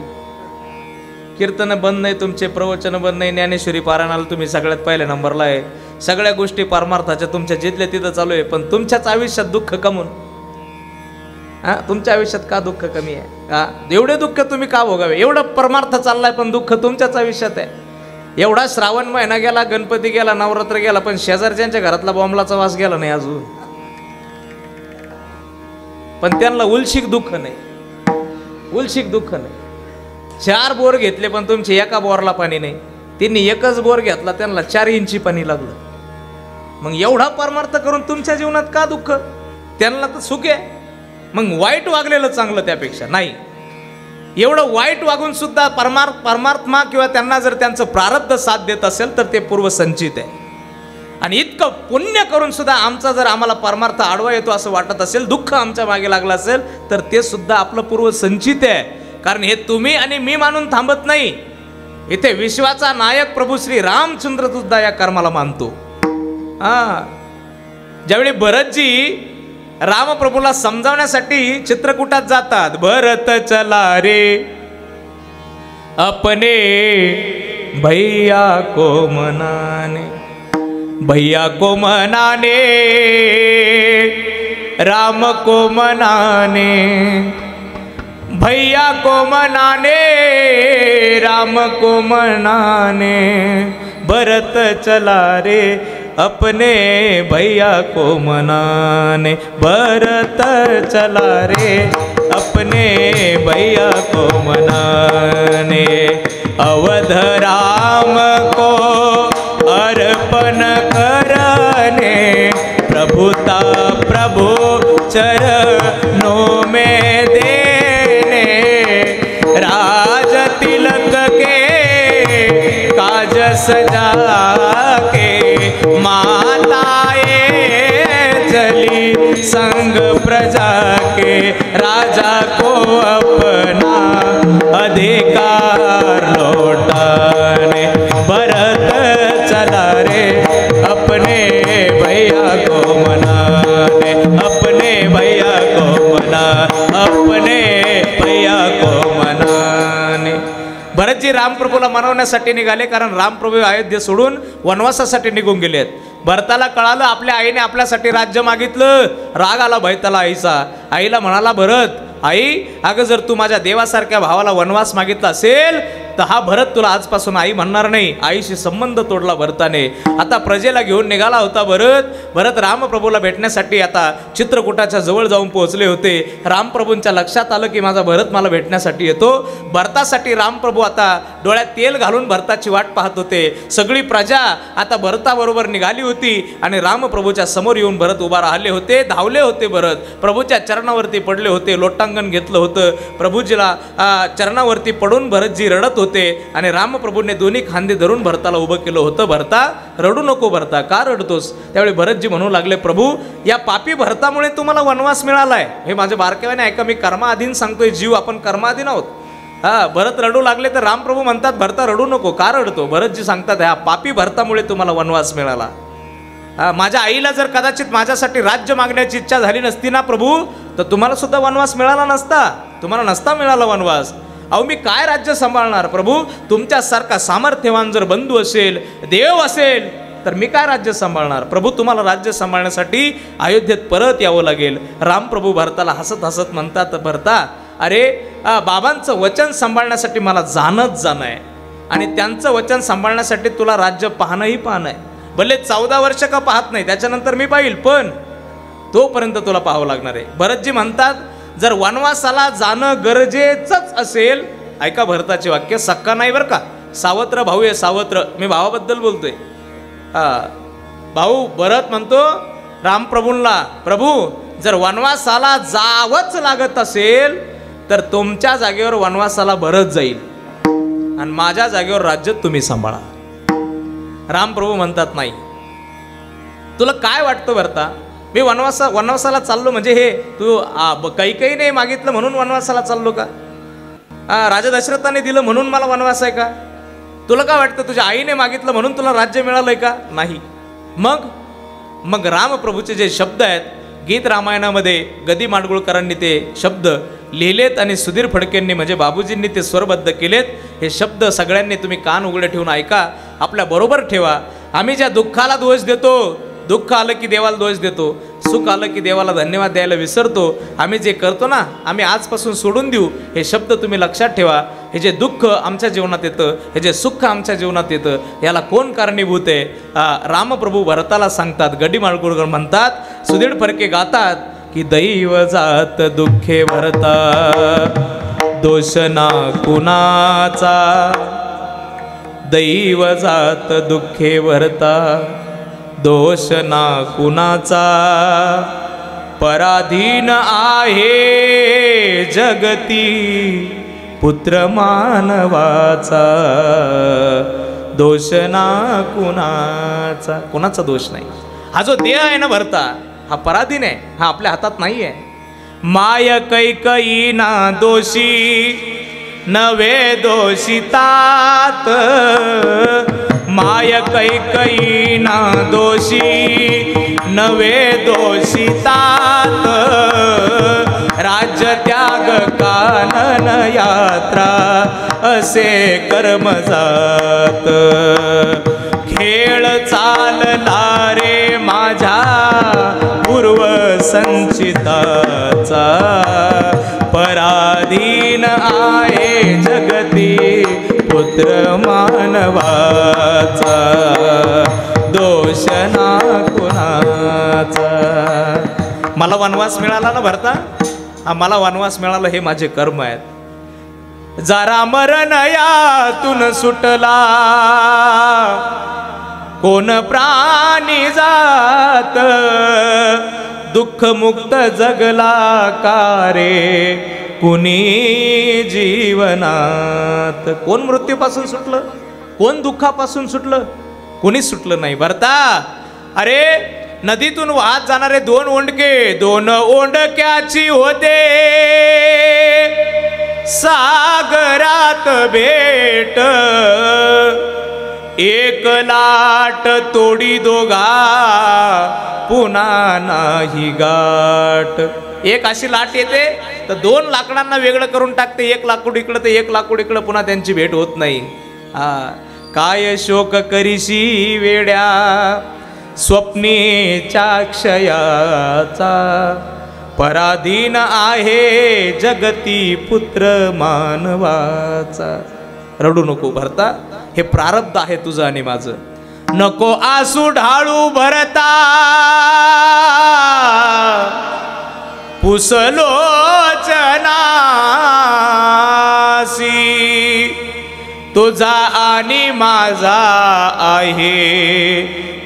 कीर्तन बंद नाही तुमचे, प्रवचन बंद नाही, ज्ञानेश्वरी पारायणाला तुम्ही सगळ्यात पहिल्या नंबरला आहे, सगळ्या गोष्टी परमार्थाच्या तुमच्या जिथल्या तिथं चालू आहे, पण तुमच्याच आयुष्यात दुःख कमून. हा, तुमच्या आयुष्यात का दुःख कमी आहे? हा, एवढे दुःख तुम्ही का भोगावे? एवढं परमार्थ चाललाय पण दुःख तुमच्याच आयुष्यात आहे. एवढा श्रावण महिना गेला, गणपती गेला, नवरात्र गेला, पण शेजारच्यांच्या घरातला बॉम्बलाचा वास गेला नाही अजून. पण त्यांना उलशिक दुःख नाही, उलशिक दुःख नाही. 4 बोर घेतले पण तुमचे एका बोरला पाणी नाही. त्यांनी एकच बोर घेतला त्यांना 4 इंची पाणी लागलं. मग एवढा परमार्थ करून तुमच्या जीवनात का दुःख? त्यांना तर सुख आहे. मग वाईट वागलेलं चांगलं त्यापेक्षा नाही. एवढं वाईट वागून सुद्धा परमात्मा किंवा त्यांना जर त्यांचं प्रारब्ध साथ देत असेल तर ते पूर्वसंचित आहे. आणि इतकं पुण्य करून सुद्धा आमचा जर आम्हाला परमार्थ आडवा येतो असं वाटत असेल, दुःख आमच्या मागे लागलं असेल तर ते सुद्धा आपलं पूर्वसंचित आहे. कारण हे तुम्ही आणि मी मानून थांबत नाही. इथे विश्वाचा नायक प्रभू श्री रामचंद्र सुद्धा या कर्माला मानतो. ज्यावेळी भरतजी रामप्रभूला समजावण्यासाठी चित्रकूटात जातात. भरत चला रे अपने भैया को मनाने, भैया को मनाने, राम को मनाने, भैया को मनाने, राम को मनाने, भरत चला रे अपने भैया को मनाने, भरत चला रे अपने भैया को मनाने, अवध राम को अर्पण करने, प्रभुता प्रभु चरणों में देने, राज तिलक के काज सजा के, माताए चली संग प्रजा के, राजा को अपना अधिकार लौटाने, भरत चला रे अपने भैया को मनाने, अपने भैया को मना, अपने भैया को मनाने. भरतजी रामप्रभूला मनवण्यासाठी निघाले कारण रामप्रभू अयोध्या सोडून वनवासासाठी निघून गेलेत. भरताला कळालं आपल्या आईने आपल्यासाठी राज्य मागितलं. राग आला भैताला आईचा. आईला म्हणाला भरत, आई अगं जर तू माझ्या देवासारख्या भावाला वनवास मागितला असेल तर हा भरत तुला आजपासून आई म्हणणार नाही. आईशी संबंध तोडला भरताने. आता प्रजेला घेऊन निघाला होता भरत रामप्रभूला भेटण्यासाठी आता चित्रकूटाच्या जवळ जाऊन पोहोचले होते. रामप्रभूंच्या लक्षात आलं की माझा भरत मला भेटण्यासाठी येतो. भरतासाठी रामप्रभू आता डोळ्यात तेल घालून भरताची वाट पाहत होते. सगळी प्रजा आता भरताबरोबर निघाली होती आणि रामप्रभूच्या समोर येऊन भरत उभा राहिले होते. धावले होते भरत, प्रभूच्या चरणावरती पडले होते, लोटांगण घेतलं होतं. प्रभूजीला चरणावरती पडून भरतजी रडत होते आणि रामप्रभूंनी दोन्ही खांदे धरून भरताला उभं केलं होतं. भरता रडू नको, भरता का रडतोस? त्यावेळी भरतजी म्हणू लागले, प्रभू या पापी भरतामुळे तुम्हाला वनवास मिळालाय. हे माझ्या बारकाव्याने ऐका, मी कर्माधीन सांगतोय, जीव आपण कर्माधीन आहोत. भरत रडू लागले तर रामप्रभू म्हणतात भरता रडू नको, का रडतो? भरतजी सांगतात ह्या पापी भरतामुळे तुम्हाला वनवास मिळाला. माझ्या आईला जर कदाचित माझ्यासाठी राज्य मागण्याची इच्छा झाली नसती ना प्रभू, तर तुम्हाला सुद्धा वनवास मिळाला नसता, तुम्हाला नसता मिळाला वनवास. अहो मी काय राज्य सांभाळणार प्रभू? तुमच्यासारखा सामर्थ्यवान जर बंधू असेल, देव असेल, तर मी काय राज्य सांभाळणार? प्रभू तुम्हाला राज्य सांभाळण्यासाठी अयोध्येत परत यावं लागेल. रामप्रभू भरताला हसत हसत म्हणतात, भरता अरे बाबांचं वचन सांभाळण्यासाठी मला जाणंच जाणं आहे आणि त्यांचं वचन सांभाळण्यासाठी तुला राज्य पाहणंही पाहणं आहे. भले 14 वर्ष का पाहत नाही, त्याच्यानंतर मी पाहिल, पण तोपर्यंत तुला पाहावं लागणार आहे. भरतजी म्हणतात जर वनवासाला जाणं गरजेचंच असेल, ऐका भरताचे वाक्य, सक्का नाही बरं का, सावत्र भाऊ आहे, सावत्र. मी भावाबद्दल बोलतोय. भाऊ भरत म्हणतो रामप्रभूंना, प्रभू जर वनवासाला जावंच लागत असेल तर तुमच्या जागेवर वनवासाला भरत जाईल आणि माझ्या जागेवर राज्य तुम्ही सांभाळा. रामप्रभू म्हणतात नाही. तुला काय वाटतं भरता, मी वनवासाला चाललो म्हणजे हे तू काही नाही मागितलं म्हणून वनवासाला चाललो का? राजा दशरथाने दिलं म्हणून मला वनवास आहे का? तुला काय वाटतं तुझ्या आईने मागितलं म्हणून तुला राज्य मिळालंय का? नाही. मग रामप्रभूचे जे शब्द आहेत, गीत रामायणामध्ये गदी माडगुळकरांनी ते शब्द लिहिलेत आणि सुधीर फडकेंनी म्हणजे बाबूजींनी ते स्वरबद्ध केलेत. हे शब्द सगळ्यांनी तुम्ही कान उघडे ठेवून ऐका, आपल्या बरोबर ठेवा. आम्ही ज्या दुःखाला दोष देतो, दुःख आलं की देवाला दोष देतो, सुख आलं की देवाला धन्यवाद द्यायला विसरतो, आम्ही जे करतो ना आम्ही आजपासून सोडून देऊ. हे शब्द तुम्ही लक्षात ठेवा. हे जे दुःख आमच्या जीवनात येतं, हे जे सुख आमच्या जीवनात येतं, याला कोण कारणीभूत आहे? रामप्रभू भरताला सांगतात. गडी माडगुळकर म्हणतात, सुधीर फडके गातात की दैव जात दुःखे भरता, दोष ना कुणाचा, दैव जात दुःखे भरता, दोष ना कुणाचा, पराधीन आहे जगती पुत्र मानवाचा, दोष ना कुणाचा. कुणाचा दोष नाही. हा जो देह आहे ना भरता, हा पराधीन आहे, हा आपल्या हातात नाही आहे. माय कैकई ना दोषी नवे दोषितात, माय कैकई ना दोषी नवे दोषितात, राज्य त्याग कानन यात्रा असे कर्म जात, खेळ चालला रे माझ्या पूर्व संचिताचा, पराधीन आहे जगती पुत्र मानवाचा, दोष ना कुणाचा. मला वनवास मिळाला ना भरता, मला वनवास मिळाला हे माझे कर्म आहेत. जरा मरण यातून सुटला कोण प्राणी जात, दुःख मुक्त जगला का रे कुणी जीवनात. कोण मृत्यूपासून सुटलं, कोण दुःखापासून सुटलं? कोणीच सुटलं नाही भरता. अरे नदीतून वाहत जाणारे दोन ओंडके, दोन ओंडक्याची होते सागरात भेट, एक लाट तोडी दोघा पुन्हा नाही गाठ. एक अशी लाट येते तर दोन लाकडांना वेगळं करून टाकते, एक लाकूड इकडं तर एक लाकूड इकडं, पुन्हा त्यांची भेट होत नाही. काय शोक करीशी वेड्या स्वप्नेच्या क्षयाचा, पराधीन आहे जगती पुत्र मानवाचा. रडू नको भरता, हे प्रारब्ध आहे तुझं आणि माझं. नको आसू ढाळू भरता, पुसलोचनासी, तुझा आणि माझा आहे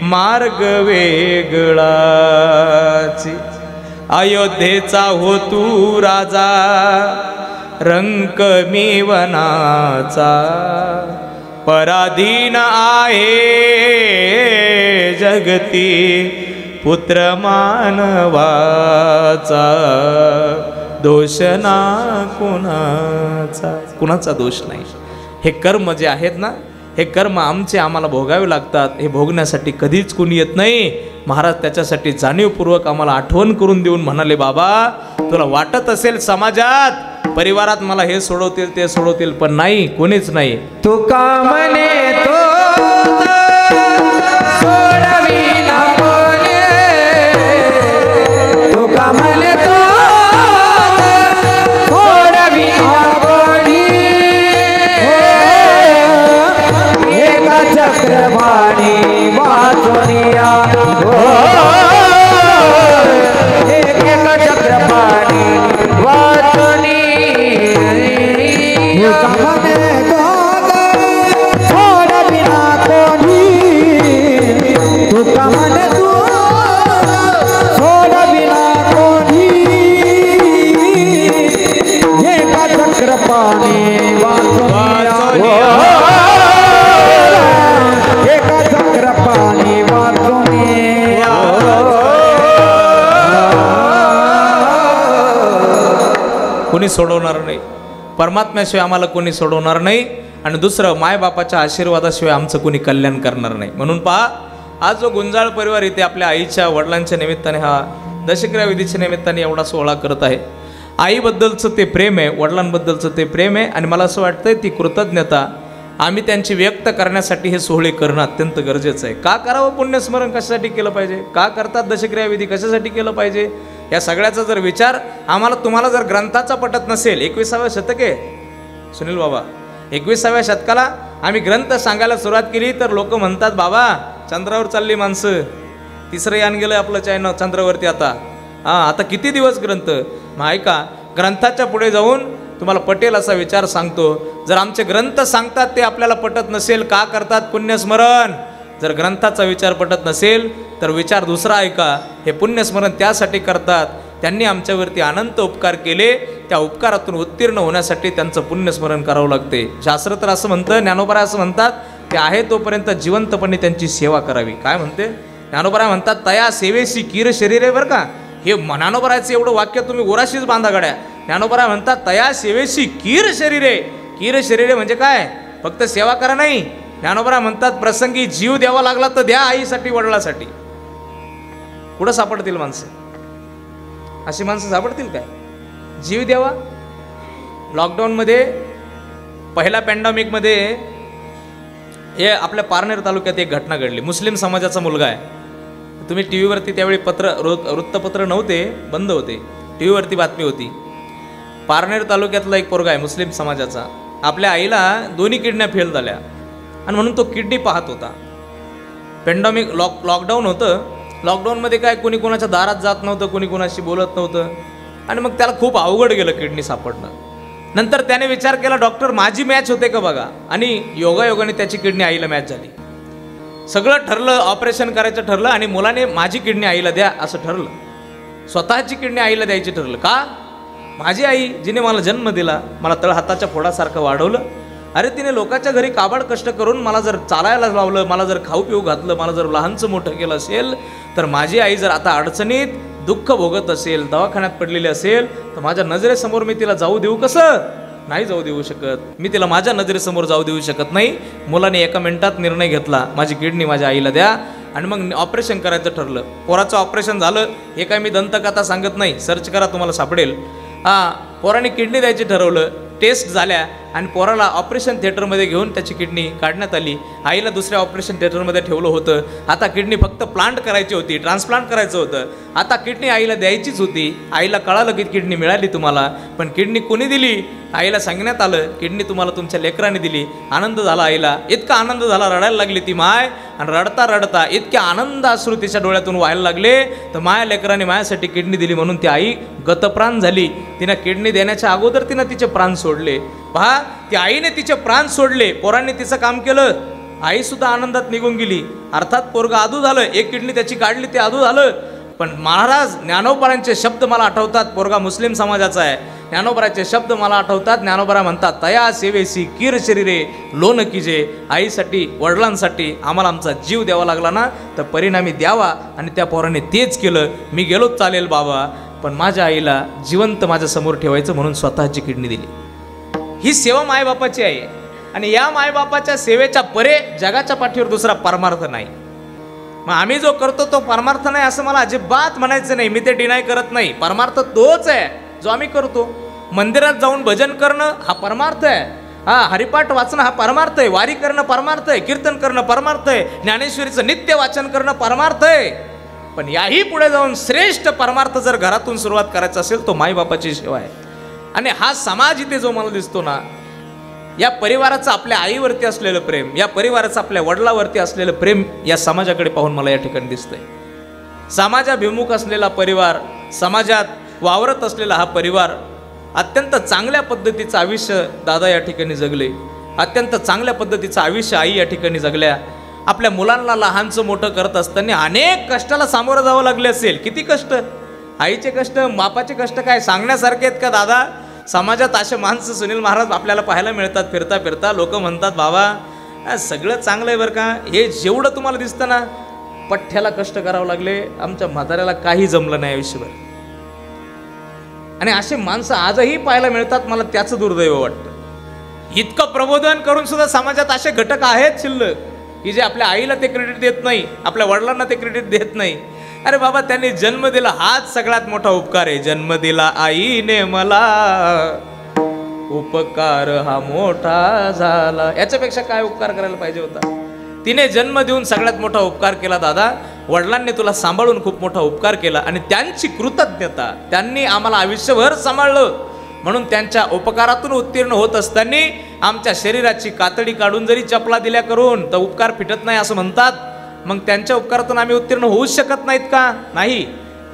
मार्ग वेगळाची. अयोध्येचा हो तू राजा, रंक मी वनाचा, पराधीन आहे जगती पुत्र मानवाचा, दोष ना कुणाचा. कुणाचा दोष नाही. हे कर्म जे आहेत ना, हे कर्म आमचे आम्हाला भोगावे लागतात. हे भोगण्यासाठी कधीच कोणी येत नाही. महाराज त्याच्यासाठी जाणीवपूर्वक आम्हाला आठवण करून देऊन म्हणाले, बाबा तुला वाटत असेल समाजात परिवारात मला हे सोडवतील ते सोडवतील, पण नाही, कोणीच नाही. तू का म्हणे तो सोडविला कोणी, तू का म्हणे तो सोडविला कोणी, कोणी सोडवणार नाही, परमात्म्याशिवाय आम्हाला कोणी सोडवणार नाही, आणि दुसरं मायबापाच्या आशीर्वादाशिवाय आमचं कोणी कल्याण करणार नाही. म्हणून पहा, आज जो गुंजाळ परिवार इथे आपल्या आईच्या वडिलांच्या निमित्ताने हा दशक्रिया विधीच्या निमित्ताने एवढा सोहळा करत आहे. आईबद्दलचं ते प्रेम आहे, वडिलांबद्दलचं ते प्रेम आहे, आणि मला असं वाटतंय ती कृतज्ञता आम्ही त्यांची व्यक्त करण्यासाठी हे सोहळे करणं अत्यंत गरजेचं आहे. का करावं पुण्यस्मरण, कशासाठी केलं पाहिजे, का करतात दशक्रिया विधी, कशासाठी केलं पाहिजे, या सगळ्याचा जर विचार आम्हाला तुम्हाला जर ग्रंथाचा पटत नसेल, 21वे शतक आहे सुनील बाबा, 21व्या शतकाला आम्ही ग्रंथ सांगायला सुरुवात केली तर लोक म्हणतात बाबा चंद्रावर चालली माणसं, तिसरं यान गेलं आपलं चायना चंद्रावरती, आता किती दिवस ग्रंथ. मग ऐका, ग्रंथाच्या पुढे जाऊन तुम्हाला पटेल असा विचार सांगतो. जर आमचे ग्रंथ सांगतात ते आपल्याला पटत नसेल, का करतात पुण्यस्मरण. जर ग्रंथाचा विचार पटत नसेल तर विचार दुसरा ऐका. हे पुण्यस्मरण त्यासाठी करतात, त्यांनी आमच्यावरती अनंत उपकार केले, त्या उपकारातून उत्तीर्ण होण्यासाठी त्यांचं पुण्यस्मरण करावं लागते. शास्त्र तर असं म्हणतं, ज्ञानोबराय असं म्हणतात, ते आहे तोपर्यंत जिवंतपणे त्यांची सेवा करावी. काय म्हणते ज्ञानोबराय म्हणतात, तया सेवेशी कीर शरीर आहे. बरं का, हे ज्ञानोबरायचं एवढं वाक्य तुम्ही ओराशीच बांधा गड्या. ज्ञानोबराय म्हणतात तया सेवेशी कीर शरीरे. कीर शरीरे म्हणजे काय, फक्त सेवा करा नाही. ज्ञानोबराय म्हणतात प्रसंगी जीव द्यावा लागला तर द्या, आईसाठी वडिलासाठी. कुठं सापडतील माणसं, अशी माणसं सापडतील काय, जीव द्यावा. लॉकडाऊनमध्ये पहिल्या पॅन्डेमिकमध्ये हे आपल्या पारनेर तालुक्यात एक घटना घडली. मुस्लिम समाजाचा मुलगा आहे. तुम्ही टी व्हीवरती त्यावेळी वृत्तपत्र नव्हते, बंद होते, टी व्हीवरती बातमी होती. पारनेर तालुक्यातला एक पोरगा आहे मुस्लिम समाजाचा, आपल्या आईला दोन्ही किडन्या फेल झाल्या आणि म्हणून तो किडनी पाहत होता. पॅन्डेमिक लॉकडाऊन होतं. लॉकडाऊनमध्ये काय कोणी कोणाच्या दारात जात नव्हतं, कोणी कोणाशी बोलत नव्हतं, आणि मग त्याला खूप अवघड गेलं किडनी सापडणं. नंतर त्याने विचार केला डॉक्टर माझी मॅच होते का बघा, आणि योगायोगाने त्याची किडनी आईला मॅच झाली. सगळं ठरलं, ऑपरेशन करायचं ठरलं, आणि मुलाने माझी किडनी आईला द्या असं ठरलं. स्वतःची किडनी आईला द्यायची ठरलं. का, माझी आई जिने मला जन्म दिला, मला तळहाताच्या फोडासारखं वाढवलं, अरे तिने लोकांच्या घरी काबाड कष्ट करून मला जर चालायला लावलं, मला जर खाऊ पिऊ घातलं, मला जर लहानचं मोठं केलं असेल, तर माझी आई जर आता अडचणीत दुःख भोगत असेल, दवाखान्यात पडलेली असेल, तर माझ्या नजरेसमोर मी तिला जाऊ देऊ कसं, नाही जाऊ देऊ शकत. मी तिला माझ्या नजरेसमोर जाऊ देऊ शकत नाही. मुलाने एका मिनिटात निर्णय घेतला, माझी किडनी माझ्या आईला द्या, आणि मग ऑपरेशन करायचं ठरलं. पोराचं ऑपरेशन झालं. हे काय मी दंतकथा सांगत नाही, सर्च करा तुम्हाला सापडेल. पोराने किडनी द्यायची ठरवलं, टेस्ट झाल्या, आणि पोराला ऑपरेशन थिएटरमध्ये घेऊन त्याची किडनी काढण्यात आली. आईला दुसऱ्या ऑपरेशन थिएटरमध्ये ठेवलं होतं. आता किडनी फक्त प्लांट करायची होती, ट्रान्सप्लांट करायचं होतं. आता किडनी आईला द्यायचीच होती. आईला कळालं की किडनी मिळाली तुम्हाला, पण किडनी कोणी दिली, आईला सांगण्यात आलं किडनी तुम्हाला तुमच्या लेकराने दिली. आनंद झाला आईला, इतका आनंद झाला, रडायला लागली ती माय, आणि रडता रडता इतके आनंद अश्रू तिच्या डोळ्यातून व्हायला लागले. तर माया लेकराने माझ्यासाठी किडनी दिली म्हणून ती आई गतप्राण झाली. तिनं किडनी देण्याच्या अगोदर तिनं तिचे प्राण सोडले. पहा, ती आईने तिचे प्राण सोडले, पोरांनी तिचं काम केलं, आई सुद्धा आनंदात निघून गेली. अर्थात पोरगा आदू झालं, एक किडनी त्याची काढली, ते आदू झालं. पण महाराज ज्ञानोबरांचे शब्द मला आठवतात, पोरगा मुस्लिम समाजाचा आहे, ज्ञानोबराचे शब्द मला आठवतात. ज्ञानोबरा म्हणतात तया सेवेसी कीर शरीरे लोन कीजे. आईसाठी वडिलांसाठी आम्हाला आमचा जीव द्यावा लागला ना, तर परिणामी द्यावा, आणि त्या पोराने तेच केलं. मी गेलोच चालेल बाबा, पण माझ्या आईला जिवंत माझ्या समोर ठेवायचं म्हणून स्वतःची किडनी दिली. ही सेवा मायबापाची आहे, आणि या मायबापाच्या सेवेच्या परे जगाच्या पाठीवर दुसरा परमार्थ नाही. मग आम्ही जो करतो तो परमार्थ नाही असं मला अजिबात म्हणायचं नाही. मी ते डिनाय करत नाही. परमार्थ तोच आहे जो आम्ही करतो. मंदिरात जाऊन भजन करणं हा परमार्थ आहे. हरिपाठ वाचणं हा परमार्थ आहे. वारी करणं परमार्थ आहे. कीर्तन करणं परमार्थ आहे. ज्ञानेश्वरीचं नित्य वाचन करणं परमार्थ आहे. पण याही पुढे जाऊन श्रेष्ठ परमार्थ जर घरातून सुरुवात करायचा असेल तो माईबापाची सेवा आहे. आणि हा समाज इथे जो मला दिसतो ना, या परिवाराचं आपल्या आईवरती असलेलं प्रेम, या परिवाराचं आपल्या वडिलावरती असलेलं प्रेम या समाजाकडे पाहून मला या ठिकाणी दिसतंय. समाजाभिमुख असलेला परिवार, समाजात वावरत असलेला हा परिवार, अत्यंत चांगल्या पद्धतीचं आयुष्य दादा या ठिकाणी जगले. अत्यंत चांगल्या पद्धतीचं आयुष्य आई या ठिकाणी जगल्या. आपल्या मुलांना लहानचं मोठं करत असताना अनेक कष्टाला सामोरं जावं लागले असेल. किती कष्ट, आईचे कष्ट, बापाचे कष्ट काय सांगण्यासारखे आहेत का दादा? समाजात असे माणसं सुनील महाराज आपल्याला पाहायला मिळतात. फिरता फिरता लोक म्हणतात बाबा सगळं चांगलं आहे बरं का, हे जेवढं तुम्हाला दिसतं ना, पठ्ठ्याला कष्ट करावं लागले, आमच्या म्हाताऱ्याला काही जमलं नाही आयुष्यभर. आणि असे माणसं आजही पाहायला मिळतात. मला त्याचं दुर्दैव वाटतं. इतकं प्रबोधन करून सुद्धा समाजात असे घटक आहेत शिल्लक की जे आपल्या आईला ते क्रेडिट देत नाही, आपल्या वडिलांना ते क्रेडिट देत नाही. अरे बाबा, त्यांनी जन्म दिला हाच सगळ्यात मोठा उपकार आहे. जन्म दिला आईने मला, उपकार हा मोठा झाला. याच्यापेक्षा काय उपकार करायला पाहिजे होता? तिने जन्म देऊन सगळ्यात मोठा उपकार केला दादा. वडिलांनी तुला सांभाळून खूप मोठा उपकार केला आणि त्यांची कृतज्ञता, त्यांनी आम्हाला आयुष्यभर सांभाळलं म्हणून त्यांच्या उपकारातून उत्तीर्ण होत असताना आमच्या शरीराची कातडी काढून जरी चपला दिल्या करून तर उपकार फिटत नाही असं म्हणतात. मग त्यांच्या उपकारातून आम्ही उत्तीर्ण होऊच शकत नाहीत का? नाही.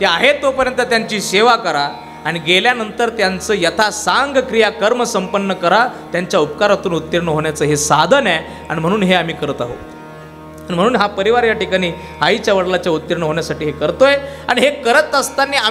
ते आहेत तोपर्यंत त्यांची सेवा करा आणि गेल्यानंतर त्यांचं यथासांग क्रिया कर्म संपन्न करा. त्यांच्या उपकारातून उत्तीर्ण होण्याचं हे साधन आहे आणि म्हणून हे आम्ही करत आहोत. आणि म्हणून हा परिवार या ठिकाणी आईच्या वडिलाच्या उत्तीर्ण होण्यासाठी हे करतोय. आणि हे करत असताना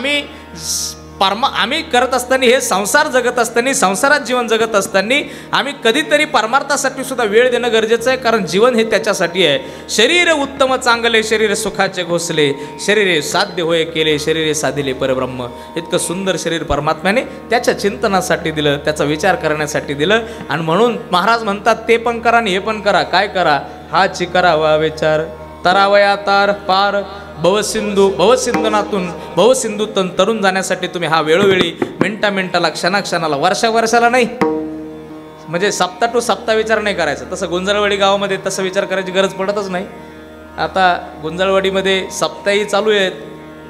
आम्ही करत असताना, हे संसार जगत असताना, संसारात जीवन जगत असताना आम्ही कधीतरी परमार्थासाठी सुद्धा वेळ देणं गरजेचं आहे. कारण जीवन हे त्याच्यासाठी आहे. शरीर उत्तम चांगले, शरीर सुखाचे घोसले, शरीरे साध्य होय केले, शरीरे साधिले परब्रह्म. इतकं सुंदर शरीर परमात्म्याने त्याच्या चिंतनासाठी दिलं, त्याचा विचार करण्यासाठी दिलं. आणि म्हणून महाराज म्हणतात ते पण करा आणि हे पण करा. काय करा? हाची करावा विचार, तरावया तार पार, भवसिंधूनातून भवसिंधूतून तरुण जाण्यासाठी तुम्ही हा वेळोवेळी, मिनटाला, क्षणाला, वर्षाला नाही, म्हणजे सप्ताह टू सप्ताह विचार नाही करायचा. तसं गुंजळवाडी गावामध्ये तसं विचार करायची गरज पडतच नाही. आता गुंजळवाडीमध्ये सप्ताही चालू आहेत.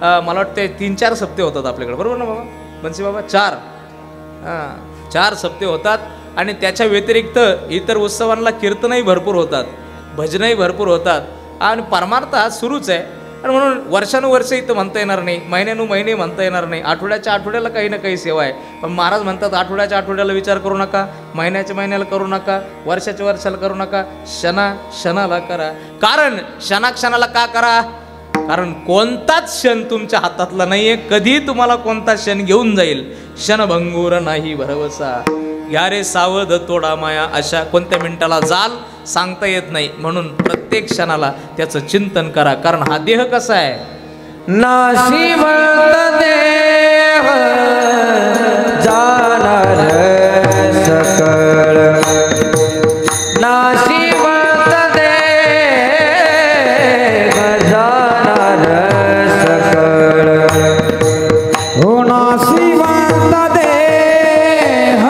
मला वाटते 3-4 सप्ते होतात आपल्याकडे, बरोबर ना बाबा बन्सी बाबा? 4 सप्ते होतात. आणि त्याच्या व्यतिरिक्त इतर उत्सवांना कीर्तनही भरपूर होतात, भजनही भरपूर होतात आणि परमार्थ हा सुरूच आहे. आणि म्हणून वर्षानुवर्ष इथं म्हणता येणार नाही, महिन्यानुमहिने म्हणता येणार नाही. आठवड्याच्या आठवड्याला काही ना काही सेवा आहे. पण महाराज म्हणतात आठवड्याच्या आठवड्याला विचार करू नका, महिन्याच्या महिन्याला करू नका, वर्षाच्या वर्षाला करू नका, क्षणाला करा. कारण क्षणाला का करा? कारण कोणताच क्षण तुमच्या हातातला नाहीये. कधी तुम्हाला कोणता क्षण घेऊन जाईल, क्षणभंगूर नाही भरवसा. घ्या रे सावध तोडा माया. अशा कोणत्या मिनिटाला जाल सांगता येत नाही. म्हणून प्रत्येक क्षणाला त्याचं चिंतन करा. कारण हा देह कसा आहे? नाशिवंत देह जाणार सकळ, नाशिवंत देह जाणार सकळ. हो नाशिवंत देह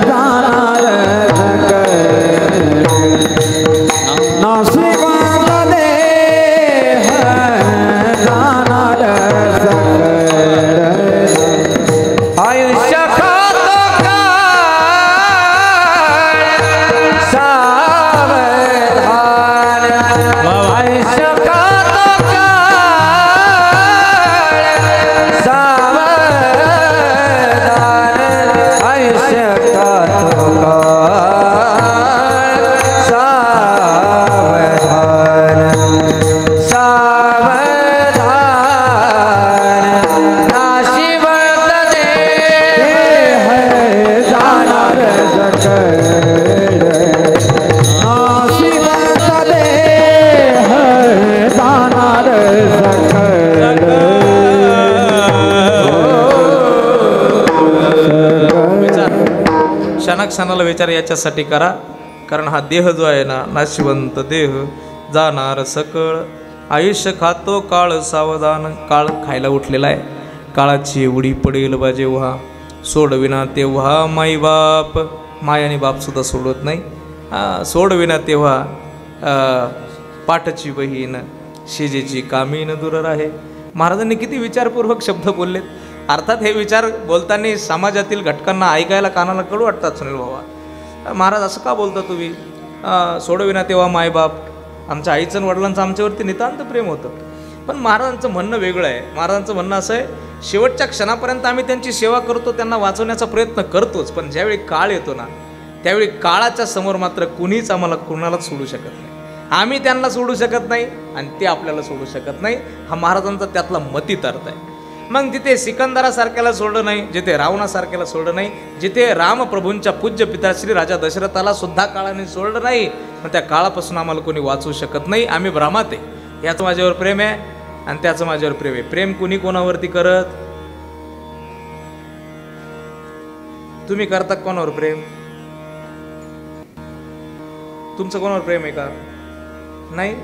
जाणार सकळ, नाशिवंत देह जाणार सकळ. आयुष्य खातो काळ सावधान, आयुष्य खातो काळ सावधान, आयुष्य खातो काळ सावधान, नाशिवंत देह जाणार सकळ, नाशिवंत देह जाणार सकळ. विचार क्षणाला विचार याच्यासाठी करा. कारण हा देह जो आहे ना, नाशिवंत देह जाणार सकळ. आयुष्य खातो काळ सावधान. काळ खायला उठलेला आहे. काळाची उडी पडेल बा जेव्हा, सोडविना तेव्हा माई बाप. मायाने बाप सुद्धा सोडत नाही. सोडविना तेव्हा पाठची बहीण, शिजेची कामीन दूर राहे. महाराजांनी किती विचारपूर्वक शब्द बोललेत. अर्थात हे विचार बोलताना समाजातील घटकांना ऐकायला कानाला कडू वाटतात. सुनील बाबा, महाराज असं का बोलता तुम्ही? सोडविना तेव्हा मायबाप. आमच्या आईचं आणि वडिलांचं आमच्यावरती नितांत प्रेम होतं. पण महाराजांचं म्हणणं वेगळं आहे. महाराजांचं म्हणणं असं आहे, शेवटच्या क्षणापर्यंत आम्ही त्यांची सेवा करतो, त्यांना वाचवण्याचा प्रयत्न करतोच. पण ज्यावेळी काळ येतो ना, त्यावेळी काळाच्या समोर मात्र कुणीच आम्हाला कुणालाच सोडू शकत नाही. आम्ही त्यांना सोडू शकत नाही आणि ते आपल्याला सोडू शकत नाही. हा महाराजांचा त्यातला मतीत अर्थ आहे. मग जिथे सिकंदरासारख्याला सोडलं नाही, जिथे रावणासारख्याला सोडलं नाही, जिथे रामप्रभूंच्या पूज्य पिता श्री राजा दशरथाला सुद्धा काळाने सोडलं नाही, मग त्या काळापासून आम्हाला कोणी वाचवू शकत नाही. आम्ही भ्रमात आहे. याचं माझ्यावर प्रेम आहे आणि त्याचं माझ्यावर प्रेम आहे. प्रेम कुणी कोणावरती करत? तुम्ही करता कोणावर प्रेम? तुमचं कोणावर प्रेम आहे का? नाही.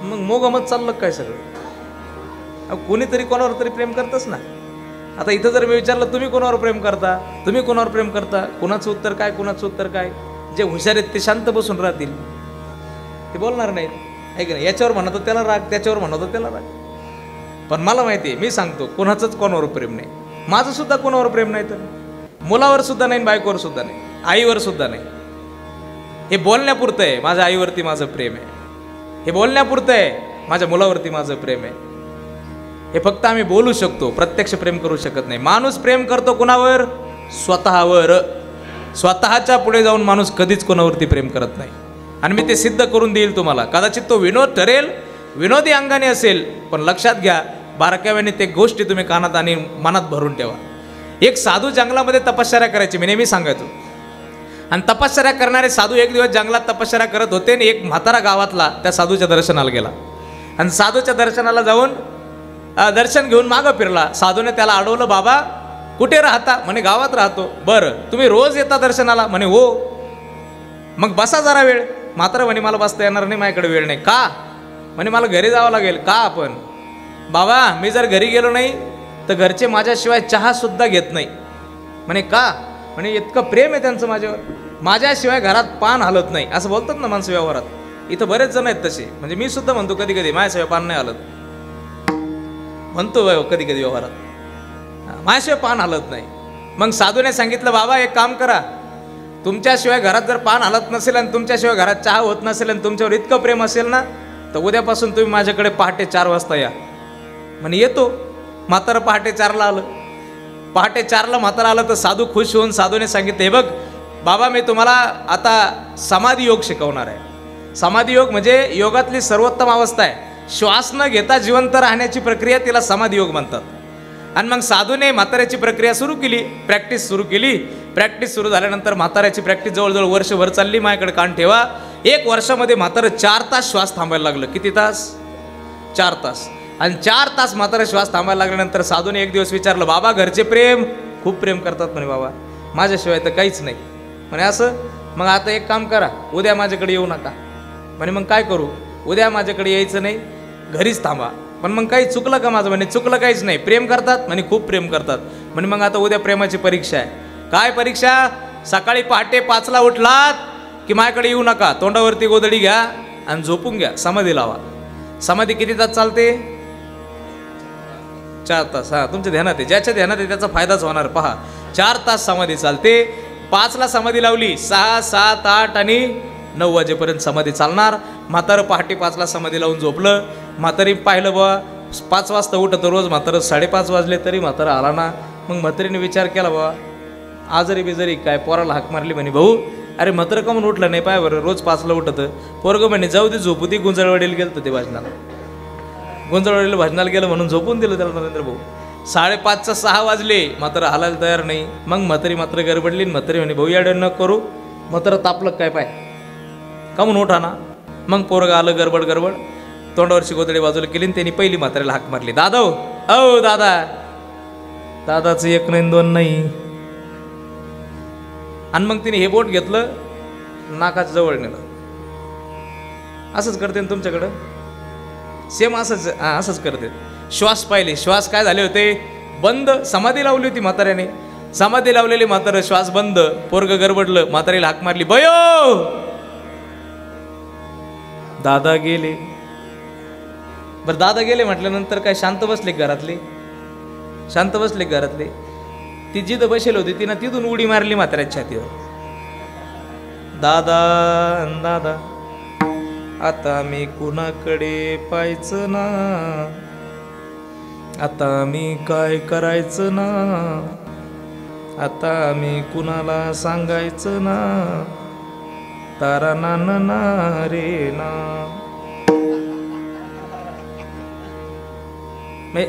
मग मोगमत चाललं काय सगळं? कोणीतरी कोणावर तरी प्रेम करतच ना. आता इथं जर मी विचारलं तुम्ही कोणावर प्रेम करता, तुम्ही कोणावर प्रेम करता, कोणाचं उत्तर काय, कोणाचं उत्तर काय? जे हुशार आहेत ते शांत बसून राहतील, ते बोलणार नाहीत, आहे की नाही? याच्यावर म्हणतो त्याला राग, त्याच्यावर म्हणतो त्याला राग. पण मला माहिती आहे, मी सांगतो कोणाचंच कोणावर प्रेम नाही. माझं सुद्धा कोणावर प्रेम नाही. तर मुलावर सुद्धा नाही, बायकोवर सुद्धा नाही, आईवर सुद्धा नाही. हे बोलण्यापुरतं आहे माझ्या आईवरती माझं प्रेम आहे, हे बोलण्यापुरतं आहे माझ्या मुलावरती माझं प्रेम आहे. हे फक्त आम्ही बोलू शकतो, प्रत्यक्ष प्रेम करू शकत नाही. माणूस प्रेम करतो कुणावर? स्वतःवर. स्वतःच्या पुढे जाऊन माणूस कधीच कोणावरती प्रेम करत नाही. आणि मी ते सिद्ध करून देईल तुम्हाला. कदाचित तो विनोद ठरेल, विनोदी अंगाने असेल, पण लक्षात घ्या, बारकाव्याने ते गोष्टी तुम्ही कानात आणि मनात भरून ठेवा. एक साधू जंगलामध्ये तपश्चर्या करायची, मी नेहमी सांगायचो. आणि तपश्चर्या करणारे साधू एक दिवस जंगलात तपश्चर्या करत होते आणि एक म्हातारा गावातला त्या साधूच्या दर्शनाला गेला. आणि साधूच्या दर्शनाला जाऊन दर्शन घेऊन मागं फिरला. साधूने त्याला अडवलं, बाबा कुठे राहता? म्हणे गावात राहतो. बरं, तुम्ही रोज येता दर्शनाला? म्हणे हो. मग बसा जरा वेळ. म्हातारा म्हणे मला बसता येणार नाही, माझ्याकडे वेळ नाही. का? म्हणे मला घरी जावं लागेल. का? आपण बाबा मी जर घरी गेलो नाही तर घरचे माझ्याशिवाय चहा सुद्धा घेत नाही. म्हणे का? म्हणे इतकं प्रेम आहे त्यांचं माझ्यावर, माझ्याशिवाय घरात पान हलत नाही. असं बोलतात ना माणसं व्यवहारात. इथं बरेच जण आहेत तसे, म्हणजे मी सुद्धा म्हणतो कधी कधी माझ्याशिवाय पान नाही हलत, म्हणतो कधी कधी व्यवहारात, माझ्याशिवाय पान हलत नाही. मग साधूने सांगितलं, बाबा एक काम करा, तुमच्याशिवाय घरात जर पान हलत नसेल आणि तुमच्याशिवाय घरात चहा होत नसेल आणि तुमच्यावर इतकं प्रेम असेल ना, तर उद्यापासून तुम्ही माझ्याकडे पहाटे 4 वाजता या. म्हणे येतो. म्हातारं पहाटे 4ला आलं. पहाटे 4ला म्हातारा आलं तर साधू खुश होऊन साधूने सांगितलं, हे बघ बाबा, मी तुम्हाला आता समाधी योग शिकवणार आहे. समाधी योग म्हणजे योगातली सर्वोत्तम अवस्था आहे. श्वास न घेता जिवंत राहण्याची प्रक्रिया, तिला समाधी योग म्हणतात. आणि मग साधूने म्हाताऱ्याची प्रक्रिया सुरू केली, प्रॅक्टिस सुरू केली. प्रॅक्टिस सुरू झाल्यानंतर म्हाताऱ्याची प्रॅक्टिस जवळजवळ वर्षभर चालली. माझ्याकडे कान ठेवा. 1 वर्षामध्ये म्हातारं 4 तास श्वास थांबायला लागलं. किती तास? 4 तास. आणि 4 तास म्हातारं श्वास थांबायला लागल्यानंतर साधूने एक दिवस विचारलं, बाबा घरचे प्रेम? खूप प्रेम करतात म्हणे बाबा, माझ्याशिवाय तर काहीच नाही. म्हणे असं? मग आता एक काम करा, उद्या माझ्याकडे येऊ नका. म्हणे मग काय करू? उद्या माझ्याकडे यायचं नाही, घरीच थांबा. पण मग काही चुकलं का माझं? म्हणे चुकलं काहीच नाही. प्रेम करतात? म्हणे खूप प्रेम करतात. म्हणे मग आता उद्या प्रेमाची परीक्षा आहे. काय परीक्षा? सकाळी पहाटे 5ला उठलात की माझ्याकडे येऊ नका, तोंडावरती गोधडी घ्या आणि झोपून घ्या, समाधी लावा. समाधी किती तास चालते? 4 तास. हा, तुमच्या ध्यानात आहे, ज्याच्या ध्यानात आहे त्याचा फायदाच होणार. पहा, 4 तास समाधी चालते. 5ला समाधी लावली, 6, 7, 8 आणि 9 वाजेपर्यंत समाधी चालणार. म्हातारं पहाटे 5ला समाधी लावून झोपलं. म्हातारी पाहिलं बा 5 वाजता उठतं रोज, म्हातारं 5:30 वाजले तरी म्हातारा आला ना. मग म्हातारीने विचार केला, बा आजारी बिजारी काय? पोराला हाक मारली. म्हणे भाऊ अरे म्हातारं का म्हणून उठलं नाही? पाय बरं रोज 5ला उठतं. पोरगं म्हणे जाऊ दे झोपू ती, गुंजळवाडीला गेलं ते भाजनाला. गुंजळवाडीला भजनाला गेलं म्हणून झोपून दिलं त्याला नरेंद्र भाऊ. 5:30चा 6 वाजले, म्हातारं हालायला तयार नाही. मग म्हातारी मात्र गडबडली. म्हातारी म्हणे भाऊ याडे न करू, म्हातारं तापलं काय पाय, का म्हणून उठा ना. मग पोरगं आलं गडबड, तोंडावरची गोदडी बाजूला केली आणि त्यांनी पहिली म्हातारीला हाक मारली, दादा हो दादा. दादाचं 1 नाही 2 नाही. आणि मग तिने हे बोट घेतलं, नाकाच्या जवळ नेलं. असंच करते ना तुमच्याकडं, सेम असंच करते. श्वास पाहिले, श्वास काय झाले होते? बंद. समाधी लावली होती म्हाताऱ्याने, समाधी लावलेली म्हातारं, श्वास बंद. पोरगं गडबडलं, म्हातारीला हाक मारली, बयो. दादा गेले. बरं दादा गेले म्हटल्यानंतर काय शांत बसले घरातले? शांत बसले घरातले? ती जिथं बसेल होती तिनं तिथून उडी मारली म्हाताऱ्याच्या छातीवर. दादा दादा आता मी कुणाकडे पाहायचं ना, आता मी काय करायचं ना, आता मी कुणाला सांगायचं ना, तारा ना ना रे ना.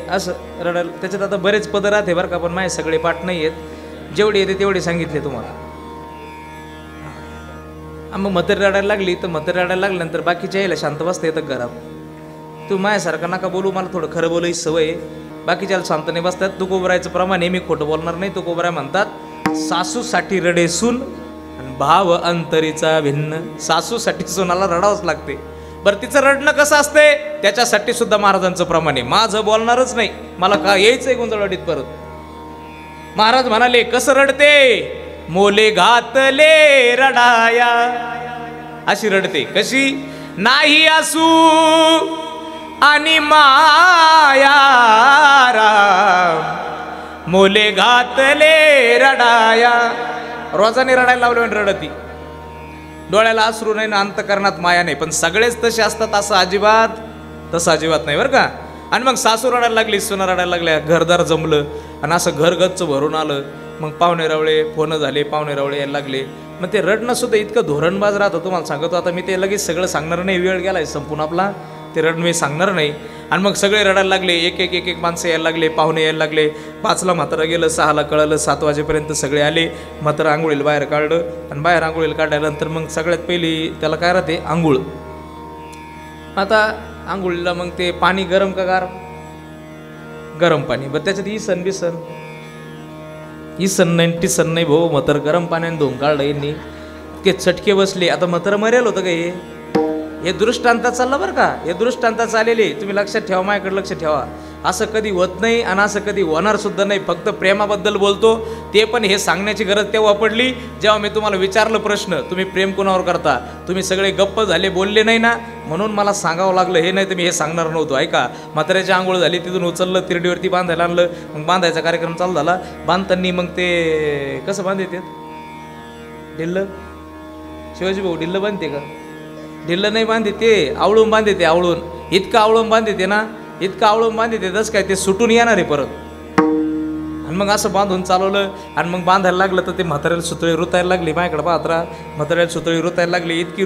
असं रडायला. त्याच्यात आता बरेच पद राहते बरं का, पण माझे सगळे पाठ नाही आहेत. जेवढे येते तेवढे सांगितले तुम्हाला. मग म्हातारी रडायला लागली तर म्हातारी रडायला लागल्यानंतर बाकीच्या यायला शांत बसता येतं घरात. तू माझ्यासारखा नका बोलू, मला थोडं खरं बोलायची सवय आहे. बाकीच्याला शांत नाही बसतात. तू कोबरायचं प्रमाण आहे, मी खोटं बोलणार नाही. तू कोबराय म्हणतात सासूसाठी रडे सून आणि भाव अंतरीचा भिन्न. सासूसाठी सोनाला रडावंच लागते. बरं तिचं रडणं कसं असते त्याच्यासाठी सुद्धा महाराजांचं प्रमाण आहे. माझं बोलणारच नाही, मला का यायचंय गुंजळवाडीत परत. महाराज म्हणाले कसं रडते, मोले घातले रडाया, अशी रडते. कशी, नाही असू आणि माया राम, मोले घातले रडाया. रोजाने रडायला लावलं रडती. डोळ्याला अश्रू नाही ना अंतकरणात माया नाही. पण सगळेच तसे असतात असं अजिबात नाही बरं का. आणि मग सासू रडायला लागली, सुना रडायला लागल्या, घरदार जमलं आणि असं घर गच्च भरून आलं. मग पाहुणे रावळे फोन झाले, पाहुणे रावळे यायला लागले. मग ते रडणं सुद्धा इतकं धोरणबाज राहतं तुम्हाला सांगतो. आता मी ते लगेच सगळं सांगणार नाही, वेळ गेलाय संपून आपला, ते रडणं मी सांगणार नाही. आणि मग सगळे रडायला लागले, एक एक माणसं यायला लागले, पाहुणे यायला लागले. 5ला म्हातारं गेलं, 6ला कळलं, 7 वाजेपर्यंत सगळे आले. म्हातारं आंघोळीला बाहेर काढलं आणि बाहेर आंघोळीला काढल्यानंतर मग सगळ्यात पहिली त्याला काय राहते, आंघोळ. आता आंघोळीला मग ते पाणी गरम का गार, गरम पाणी. बरं त्याच्यात इसन नाही टिसन नाही भाऊ. म्हातारं गरम पाण्याने धुवून काढलं यांनी, ते चटके बसले. आता म्हातारं मरेल होतं का हे दृष्टांतात चाललं बरं का, हे दृष्टांतात चाललेले. तुम्ही लक्षात ठेवा, माझ्याकडे लक्ष ठेवा. असं कधी होत नाही आणि असं कधी होणार सुद्धा नाही. फक्त प्रेमाबद्दल बोलतो, ते पण हे सांगण्याची गरज तेव्हा पडली जेव्हा मी तुम्हाला विचारलं प्रश्न, तुम्ही प्रेम कोणावर करता. तुम्ही सगळे गप्प झाले, बोलले नाही ना, म्हणून मला सांगावं लागलं. हे नाही तर मी हे सांगणार नव्हतो. ऐका, म्हाताऱ्याची आंघोळ झाली, तिथून उचललं, तिरडीवरती बांधायला आणलं. मग बांधायचा कार्यक्रम चालू झाला. बांधताना मग ते कसं बांधते, ढिल्ल, शिवाजी भाऊ ढिल्ल बांधते का, ढिल्ल नाही बांधते, आवळून बांधते. आवळून इतकं आवळून बांधते ना, इतकं आवळून बांधते तसं काय ते सुटून येणार आहे परत. आणि मग असं बांधून चालवलं आणि मग बांधायला लागलं तर ते म्हाताऱ्याला सुतळी रुतायला लागली. माझ्याकडे पाहत्रा, म्हाताऱ्याला सुतळी रुतायला लागली. इतकी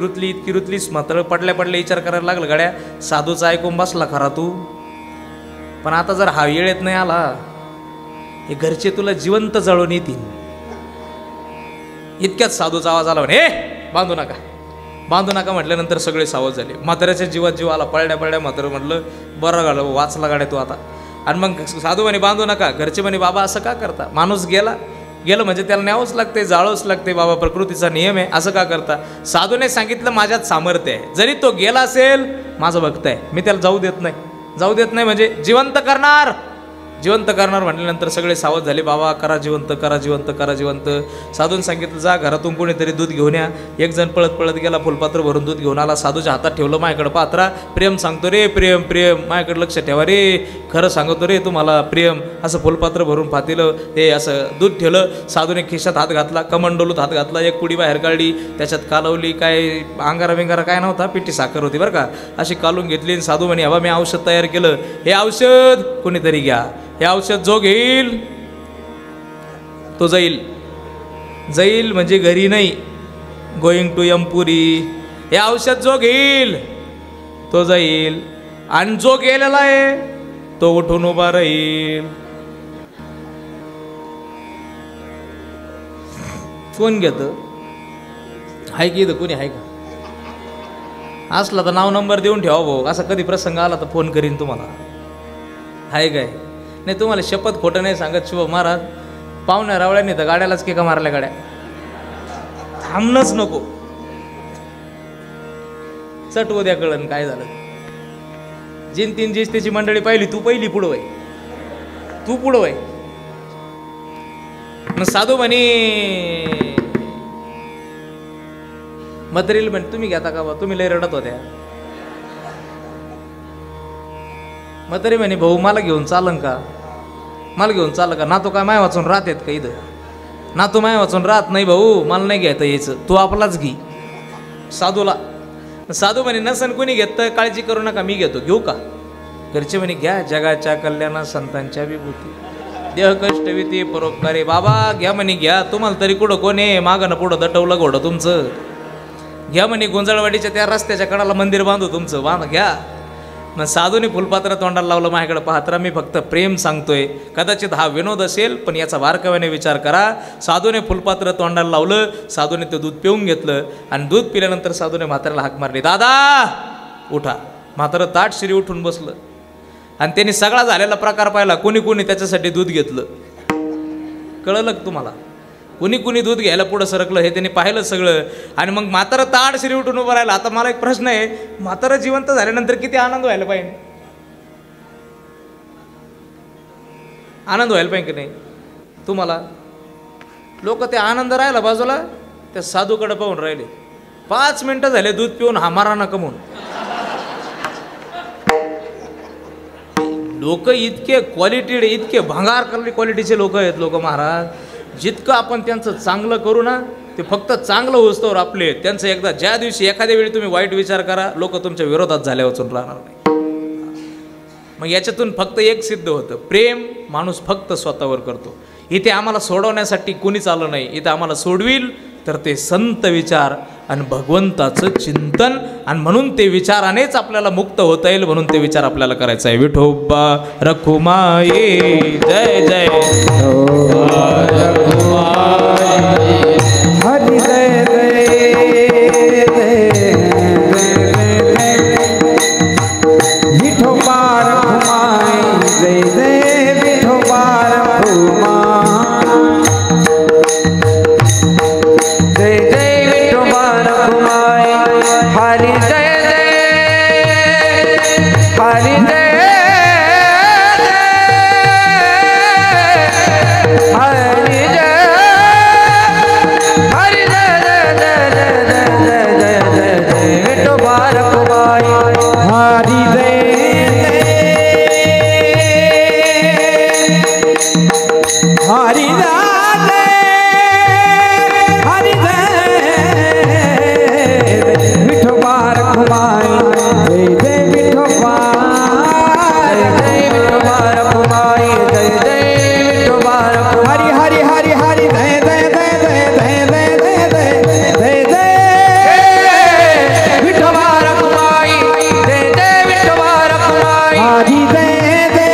रुतली म्हातारं पडल्या विचार करायला लागलं, गाड्या साधूचा ऐकून बसला खरा तू. पण आता जर हा वेळ येत नाही आला, हे घरचे तुला जिवंत जळून येतील. इतक्यात साधूचा आवाज आला, म्हणे बांधू नका म्हटल्यानंतर सगळे सावध झाले. म्हाताऱ्याच्या जीवात जीव आला. पळड्या म्हातारं म्हटलं बरं झालं वाचला गाड्या तू आता. आणि मग साधू म्हणे बांधू नका. घरचे म्हणे बाबा असं का करता, माणूस गेलं म्हणजे त्याला न्यावंच लागते, जाळवंच लागते बाबा, प्रकृतीचा नियम आहे, असं का करता. साधूने सांगितलं माझ्यात सामर्थ्य आहे, जरी तो गेला असेल माझं भक्त आहे, मी त्याला जाऊ देत नाही म्हणजे जिवंत करणार म्हटल्यानंतर सगळे सावध झाले. बाबा करा जिवंत. साधून सांगितलं जा घरातून कोणीतरी दूध घेऊन या. एक जण पळत गेला, फुलपात्र भरून दूध घेऊन आला. साधूच्या हातात ठेवलं. माझ्याकडे पात्रा, प्रेम सांगतो रे, प्रेम माझ्याकडे लक्ष ठेवा रे, खरं सांगतो रे तुम्हाला प्रेम. असं फुलपात्र भरून पातेलं ते असं दूध ठेवलं. साधूने खिशात हात घातला, कमंडोलूत हात घातला, एक पुडी बाहेर काढली, त्याच्यात कालवली, काय अंगारा काय नव्हता, पिठी साखर होती बरं का, अशी कालून घेतली. साधू म्हणे हवा मी औषध तयार केलं, हे औषध कोणीतरी घ्या. हे औषध जो घेईल तो जाईल म्हणजे घरी नाही, गोईंग टू यमपुरी. हे औषध जो घेईल तो जाईल आणि जो गेलेला आहे तो उठून उभा राहील. कोण घेत हाय की इथं कोणी आहे का, असला तर नाव नंबर देऊन ठेवा भाऊ. असा कधी प्रसंग आला तर फोन करीन तुम्हाला. हाय काय नाही, तुम्हाला शपथ खोटं नाही सांगत. शिव महाराज पाहुण्या रावळ्यांनी तर गाड्यालाच केका मारल्या. गाड्या थांबणंच नको, चट उद्या कळण काय झालं. जिन तीन जीस त्याची मंडळी पाहिली, तू पहिली पुढं वय. मग साधू म्हणे मदरील म्हणे तुम्ही घेता का बा, तुम्ही लय रडत होत्या. मग तरी म्हणे भाऊ मला घेऊन चालन का, ना तो काय माय वाचून राहत आहेत का इथं, ना तो माय वाचून राहत नाही भाऊ, मला नाही घ्यायचं यायचं, तू आपलाच घे. साधू म्हणे नसन कोणी घेत काळजी करू नका, मी घेऊ का. घरचे म्हणे घ्या, जगाच्या कल्याणा संतांच्या विभूती, देह कष्ट विती परोपकारी. बाबा घ्या म्हणे घ्या, तुम्हाला तरी कुठं कोणी मागणं पुढं दटवलं घोडं तुमचं. घ्या म्हणे गुंजळवाडीच्या त्या रस्त्याच्या कडाला मंदिर बांधू तुमचं, घ्या. मग साधूने फुलपात्र तोंडाला लावलं. माझ्याकडे पाहत्रा मी फक्त प्रेम सांगतोय, कदाचित हा विनोद असेल पण याचा बारकाव्याने विचार करा. साधूने फुलपात्र तोंडाला लावलं, साधूने ते दूध पिऊन घेतलं आणि दूध पिल्यानंतर साधूने म्हाताऱ्याला हाक मारली, दादा उठा. म्हातारं ताट शिरी उठून बसलं आणि त्यांनी सगळा झालेला प्रकार पाहिला. कोणी त्याच्यासाठी दूध घेतलं, कळलं तुम्हाला. कुणी कुणी दूध घ्यायला पुढं सरकलं हे त्यांनी पाहिलं सगळं. आणि मग म्हातारं ताडशिरी उठून उभं राहिलं. आता मला एक प्रश्न आहे, म्हातारं जिवंत झाल्यानंतर किती आनंद व्हायला पाहिजे? आनंद व्हायला पाहिजे की नाही तुम्हाला? लोक ते आनंद राहिला बाजूला त्या साधूकडे पाहून राहिले. 5 मिनिटं झाले दूध पिऊन हमारा ना कमवून. लोक इतके क्वालिटी, इतके भंगार क्वालिटीचे लोक आहेत लोक महाराज. जितकं आपण त्यांचं चांगलं करू ना, ते फक्त चांगलं होस्तोवर आपले. त्यांचं एकदा ज्या दिवशी एखाद्या वेळी तुम्ही वाईट विचार करा, लोक तुमच्या विरोधात झाल्या वाचून राहणार नाही. मग याच्यातून फक्त एक सिद्ध होतं, प्रेम माणूस फक्त स्वतःवर करतो. इथे आम्हाला सोडवण्यासाठी कोणीच आलं नाही. इथे आम्हाला सोडविल तर ते संत विचार आणि भगवंताचं चिंतन, आणि म्हणून ते विचारानेच आपल्याला मुक्त होता येईल. म्हणून ते विचार आपल्याला करायचा आहे. विठोबा रखुमाई जय जय हरि जय जय विठोबा रखुमाई जय जय विठोबा रखुमाई जय जय विठोबा रखुमाई. हरी जय जय हरी जय हरी जय हरी जय विठोबा रखुमाई. हरि जय हरि जय हरि जय विठोबा रखुमाई जय जय विठोबा जय विठोबा रखुमाई. जय जय विठोबा रखुमाई. हरि हरि हरि हरि जय जय जय जय जय जय जय जय जय विठोबा रखुमाई. जय जय विठोबा रखुमाई. हरि जय जय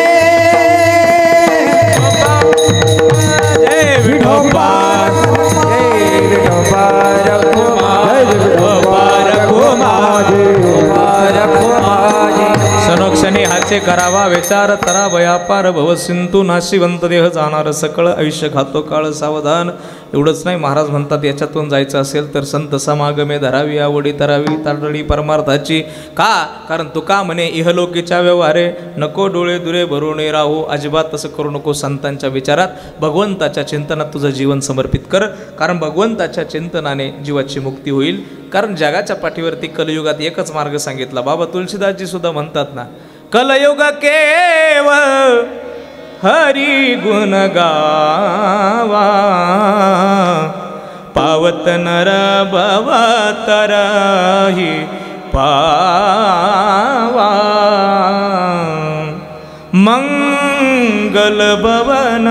विठोबा जय विठोबा रखुमाई. जय विठोबा रखुमाई रखुमाई. सनोक्षणी हाचे करावा विचार तरा व्यापार भव सिंधू नाशिवंत देह जाणार सकळ आयुष्य खातो काळ सावधान. एवढंच नाही, महाराज म्हणतात याच्यातून जायचं असेल तर संत समागमे धरावी आवडी तरावी ताडळी परमार्थाची. का? कारण तुका म्हणे इहलोकीच्या व्यवहारे नको डोळे दुरे भरूने राहू. अजिबात तसं करू नको. संतांच्या विचारात भगवंताच्या चिंतनात तुझं जीवन समर्पित कर. कारण भगवंताच्या चिंतनाने जीवाची मुक्ती होईल. कारण जगाच्या पाठीवरती कलयुगात एकच मार्ग सांगितला. बाबा तुलसीदासजी सुद्धा म्हणतात ना, कलयुग केवळ हरी गुण गावा पावत नर भव तरहि पावा. मंगल भवन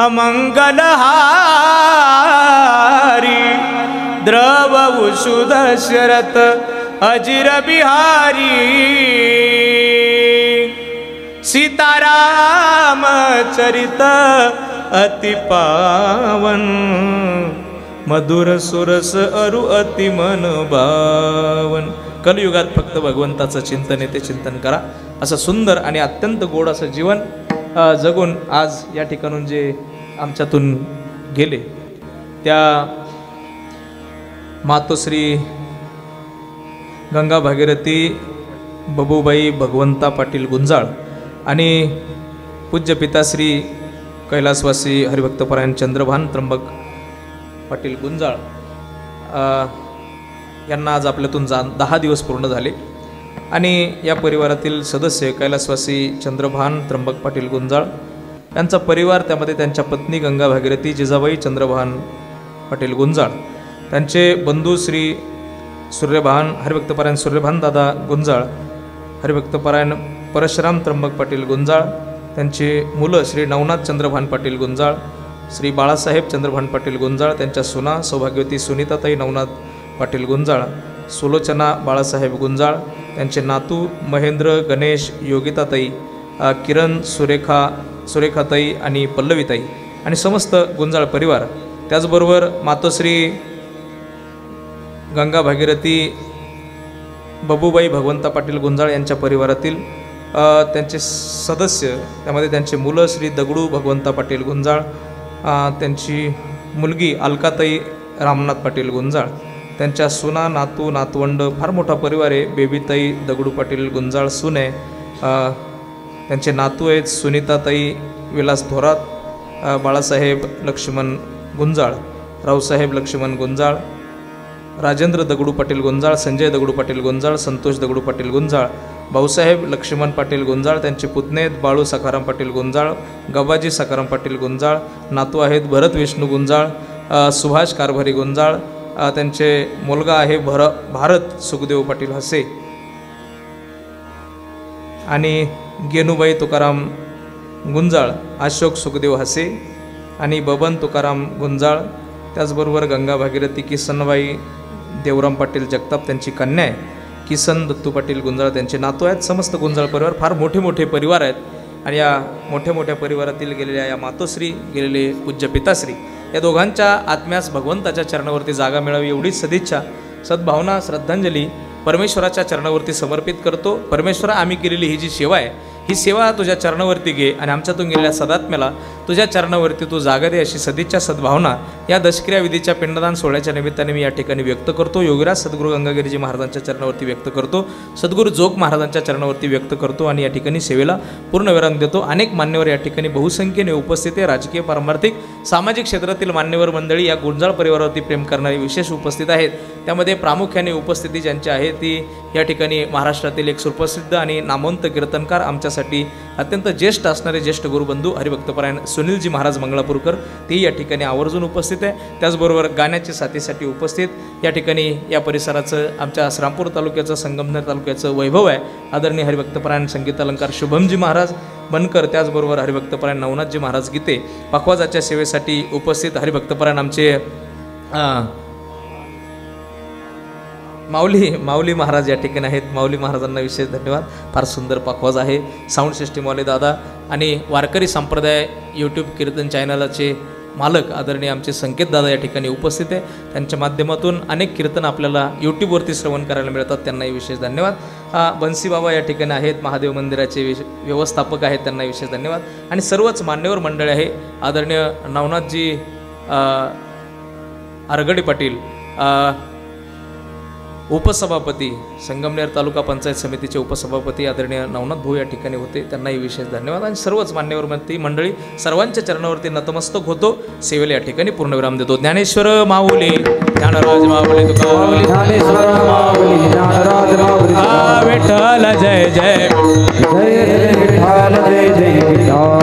अमंगल हारी द्रव उषुध शरत अजिर बिहारी. सीताराम चरित अति पावन मधुर सुरस अरु अति मन भावन. कलियुगात फक्त भगवंताचं चिंतन आहे, ते चिंतन करा. असं सुंदर आणि अत्यंत गोड असं जीवन जगून आज या ठिकाणून जे आमच्यातून गेले त्या मातोश्री गंगा भागीरथी बबूबाई भगवंता पाटील गुंजाळ आणि पूज्य पिताश्री कैलासवासी हरिभक्तपरायण चंद्रभान त्र्यंबक पाटील गुंजाळ यांना आज आपल्यातून 10 दिवस पूर्ण झाले. आणि या परिवारातील सदस्य कैलासवासी चंद्रभान त्र्यंबक पाटील गुंजाळ यांचा परिवार, त्यामध्ये त्यांच्या पत्नी गंगा भागीरथी जिजाबाई चंद्रभान पाटील गुंजाळ, त्यांचे बंधू श्री सूर्यभान हरिभक्तपरायण सूर्यभान दादा गुंजाळ, हरिभक्तपरायण परशुराम त्र्यंबक पाटील गुंजाळ, त्यांची मुलं श्री नवनाथ चंद्रभान पाटील गुंजाळ, श्री बाळासाहेब चंद्रभान पाटील गुंजाळ, त्यांच्या सुना सौभाग्यवती सुनीताताई नवनाथ पाटील गुंजाळ, सुलोचना बाळासाहेब गुंजाळ, त्यांचे नातू महेंद्र गणेश योगिताताई, किरण सुरेखाताई आणि पल्लवीताई आणि समस्त गुंजाळ परिवार. त्याचबरोबर मातोश्री गंगा भागीरथी बबूबाई भगवंता पाटील गुंजाळ यांच्या परिवारातील त्यांचे सदस्य, त्यामध्ये त्यांचे मुलं श्री दगडू भगवंता पाटील गुंजाळ, त्यांची मुलगी अलकाताई रामनाथ पाटील गुंजाळ, त्यांच्या सुना, नातू, नातवंड, फार मोठा परिवार आहे. बेबीताई दगडू पाटील गुंजाळ सून आहे. त्यांचे नातू आहेत सुनीताताई विलास थोरात, बाळासाहेब लक्ष्मण गुंजाळ, रावसाहेब लक्ष्मण गुंजाळ, राजेंद्र दगडू पाटील गुंजाळ, संजय दगडू पाटील गुंजाळ, संतोष दगडू पाटील गुंजाळ, भाऊसाहेब लक्ष्मण पाटील गुंजाळ, त्यांचे पुतणे आहेत बाळू सखाराम पाटील गुंजाळ, गबाजी सखाराम पाटील गुंजाळ, नातू आहेत भरत विष्णू गुंजाळ, सुभाष कारभारी गुंजाळ, त्यांचे मुलगा आहे भारत सुखदेव पाटील हसे आणि गेनुबाई तुकाराम गुंजाळ, अशोक सुखदेव हसे आणि बबन तुकाराम गुंजाळ. त्याचबरोबर गंगा भागीरथी किसनबाई देवराम पाटील जगताप, त्यांची कन्या आहे. किसन दत्तू पाटील गुंजाळ, त्यांचे नातू आहेत. समस्त गुंजाळ परिवार फार मोठे मोठे परिवार आहेत आणि या मोठ्या मोठ्या परिवारातील गेलेल्या या मातोश्री, गेलेले पूज्य पिताश्री, या दोघांच्या आत्म्यास भगवंताच्या चरणावरती जागा मिळावी एवढीच सदिच्छा, सद्भावना, श्रद्धांजली परमेश्वराच्या चरणावरती समर्पित करतो. परमेश्वरा, आम्ही केलेली ही जी सेवा आहे, ही सेवा तुझ्या चरणावरती घे आणि आमच्यातून गेलेल्या सदात्म्याला तुझ्या चरणावरती तू जागा दे, अशी सदिच्छा, सद्भावना या दशक्रिया विधीच्या पिंडदान सोहळ्याच्या निमित्ताने मी या ठिकाणी व्यक्त करतो. योगीराज सद्गुरू गंगागिरीजी महाराजांच्या चरणावरती व्यक्त करतो. सद्गुरू जोग महाराजांच्या चरणावरती व्यक्त करतो आणि या ठिकाणी सेवेला पूर्णविराम देतो. अनेक मान्यवर या ठिकाणी बहुसंख्येने उपस्थित आहे. राजकीय, पारंपरिक, सामाजिक क्षेत्रातील मान्यवर मंडळी या गुंजाळ परिवारावरती प्रेम करणारी विशेष उपस्थित आहेत. त्यामध्ये प्रामुख्याने उपस्थिती ज्यांची आहे ती या ठिकाणी महाराष्ट्रातील एक सुप्रसिद्ध आणि नामवंत कीर्तनकार, आमच्यासाठी अत्यंत ज्येष्ठ असणारे ज्येष्ठ गुरुबंधू हरिभक्तपरायण सुनीलजी महाराज मंगळापूरकर, तेही या ठिकाणी आवर्जून उपस्थित आहे. त्याचबरोबर गाण्याच्या साथीसाठी उपस्थित या ठिकाणी या परिसराचं, आमच्या श्रामपूर तालुक्याचं, संगमनेर तालुक्याचं वैभव आहे आदरणीय हरिभक्तपरायण संगीत अलंकार शुभमजी महाराज बनकर, त्याचबरोबर हरिभक्तपरायण नवनाथजी महाराज गीते पखवाजाच्या सेवेसाठी उपस्थित हरिभक्तपरायण आमचे माऊली महाराज या ठिकाणी आहेत. माऊली महाराजांना विशेष धन्यवाद. फार सुंदर पखवाज आहे. साऊंड सिस्टीमवाले दादा आणि वारकरी संप्रदाय यूट्यूब कीर्तन चॅनलचे मालक आदरणीय आमचे संकेत दादा या ठिकाणी उपस्थित आहे. त्यांच्या माध्यमातून अनेक कीर्तन आपल्याला यूट्यूबवरती श्रवण करायला मिळतात, त्यांनाही विशेष धन्यवाद. बन्सी बाबा या ठिकाणी आहेत, महादेव मंदिराचे व्यवस्थापक आहेत, त्यांना विशेष धन्यवाद. आणि सर्वच मान्यवर मंडळी आहे. आदरणीय नवनाथजी आरगडे पाटील, उपसभापती, संगमनेर तालुका पंचायत समितीचे उपसभापती आदरणीय नवनाथ भाऊ या ठिकाणी होते, त्यांनाही विशेष धन्यवाद. आणि सर्वच मान्यवर मंडळी सर्वांच्या चरणावरती नतमस्तक होतो. सेवेला या ठिकाणी पूर्णविराम देतो. ज्ञानेश्वर माऊली, ज्ञानराज माऊली, तुकाराम, ज्ञानेश्वर माऊली, ज्ञानराज माऊली, विठ्ठल जय जय, जय विठ्ठल, जय जय विठ्ठल.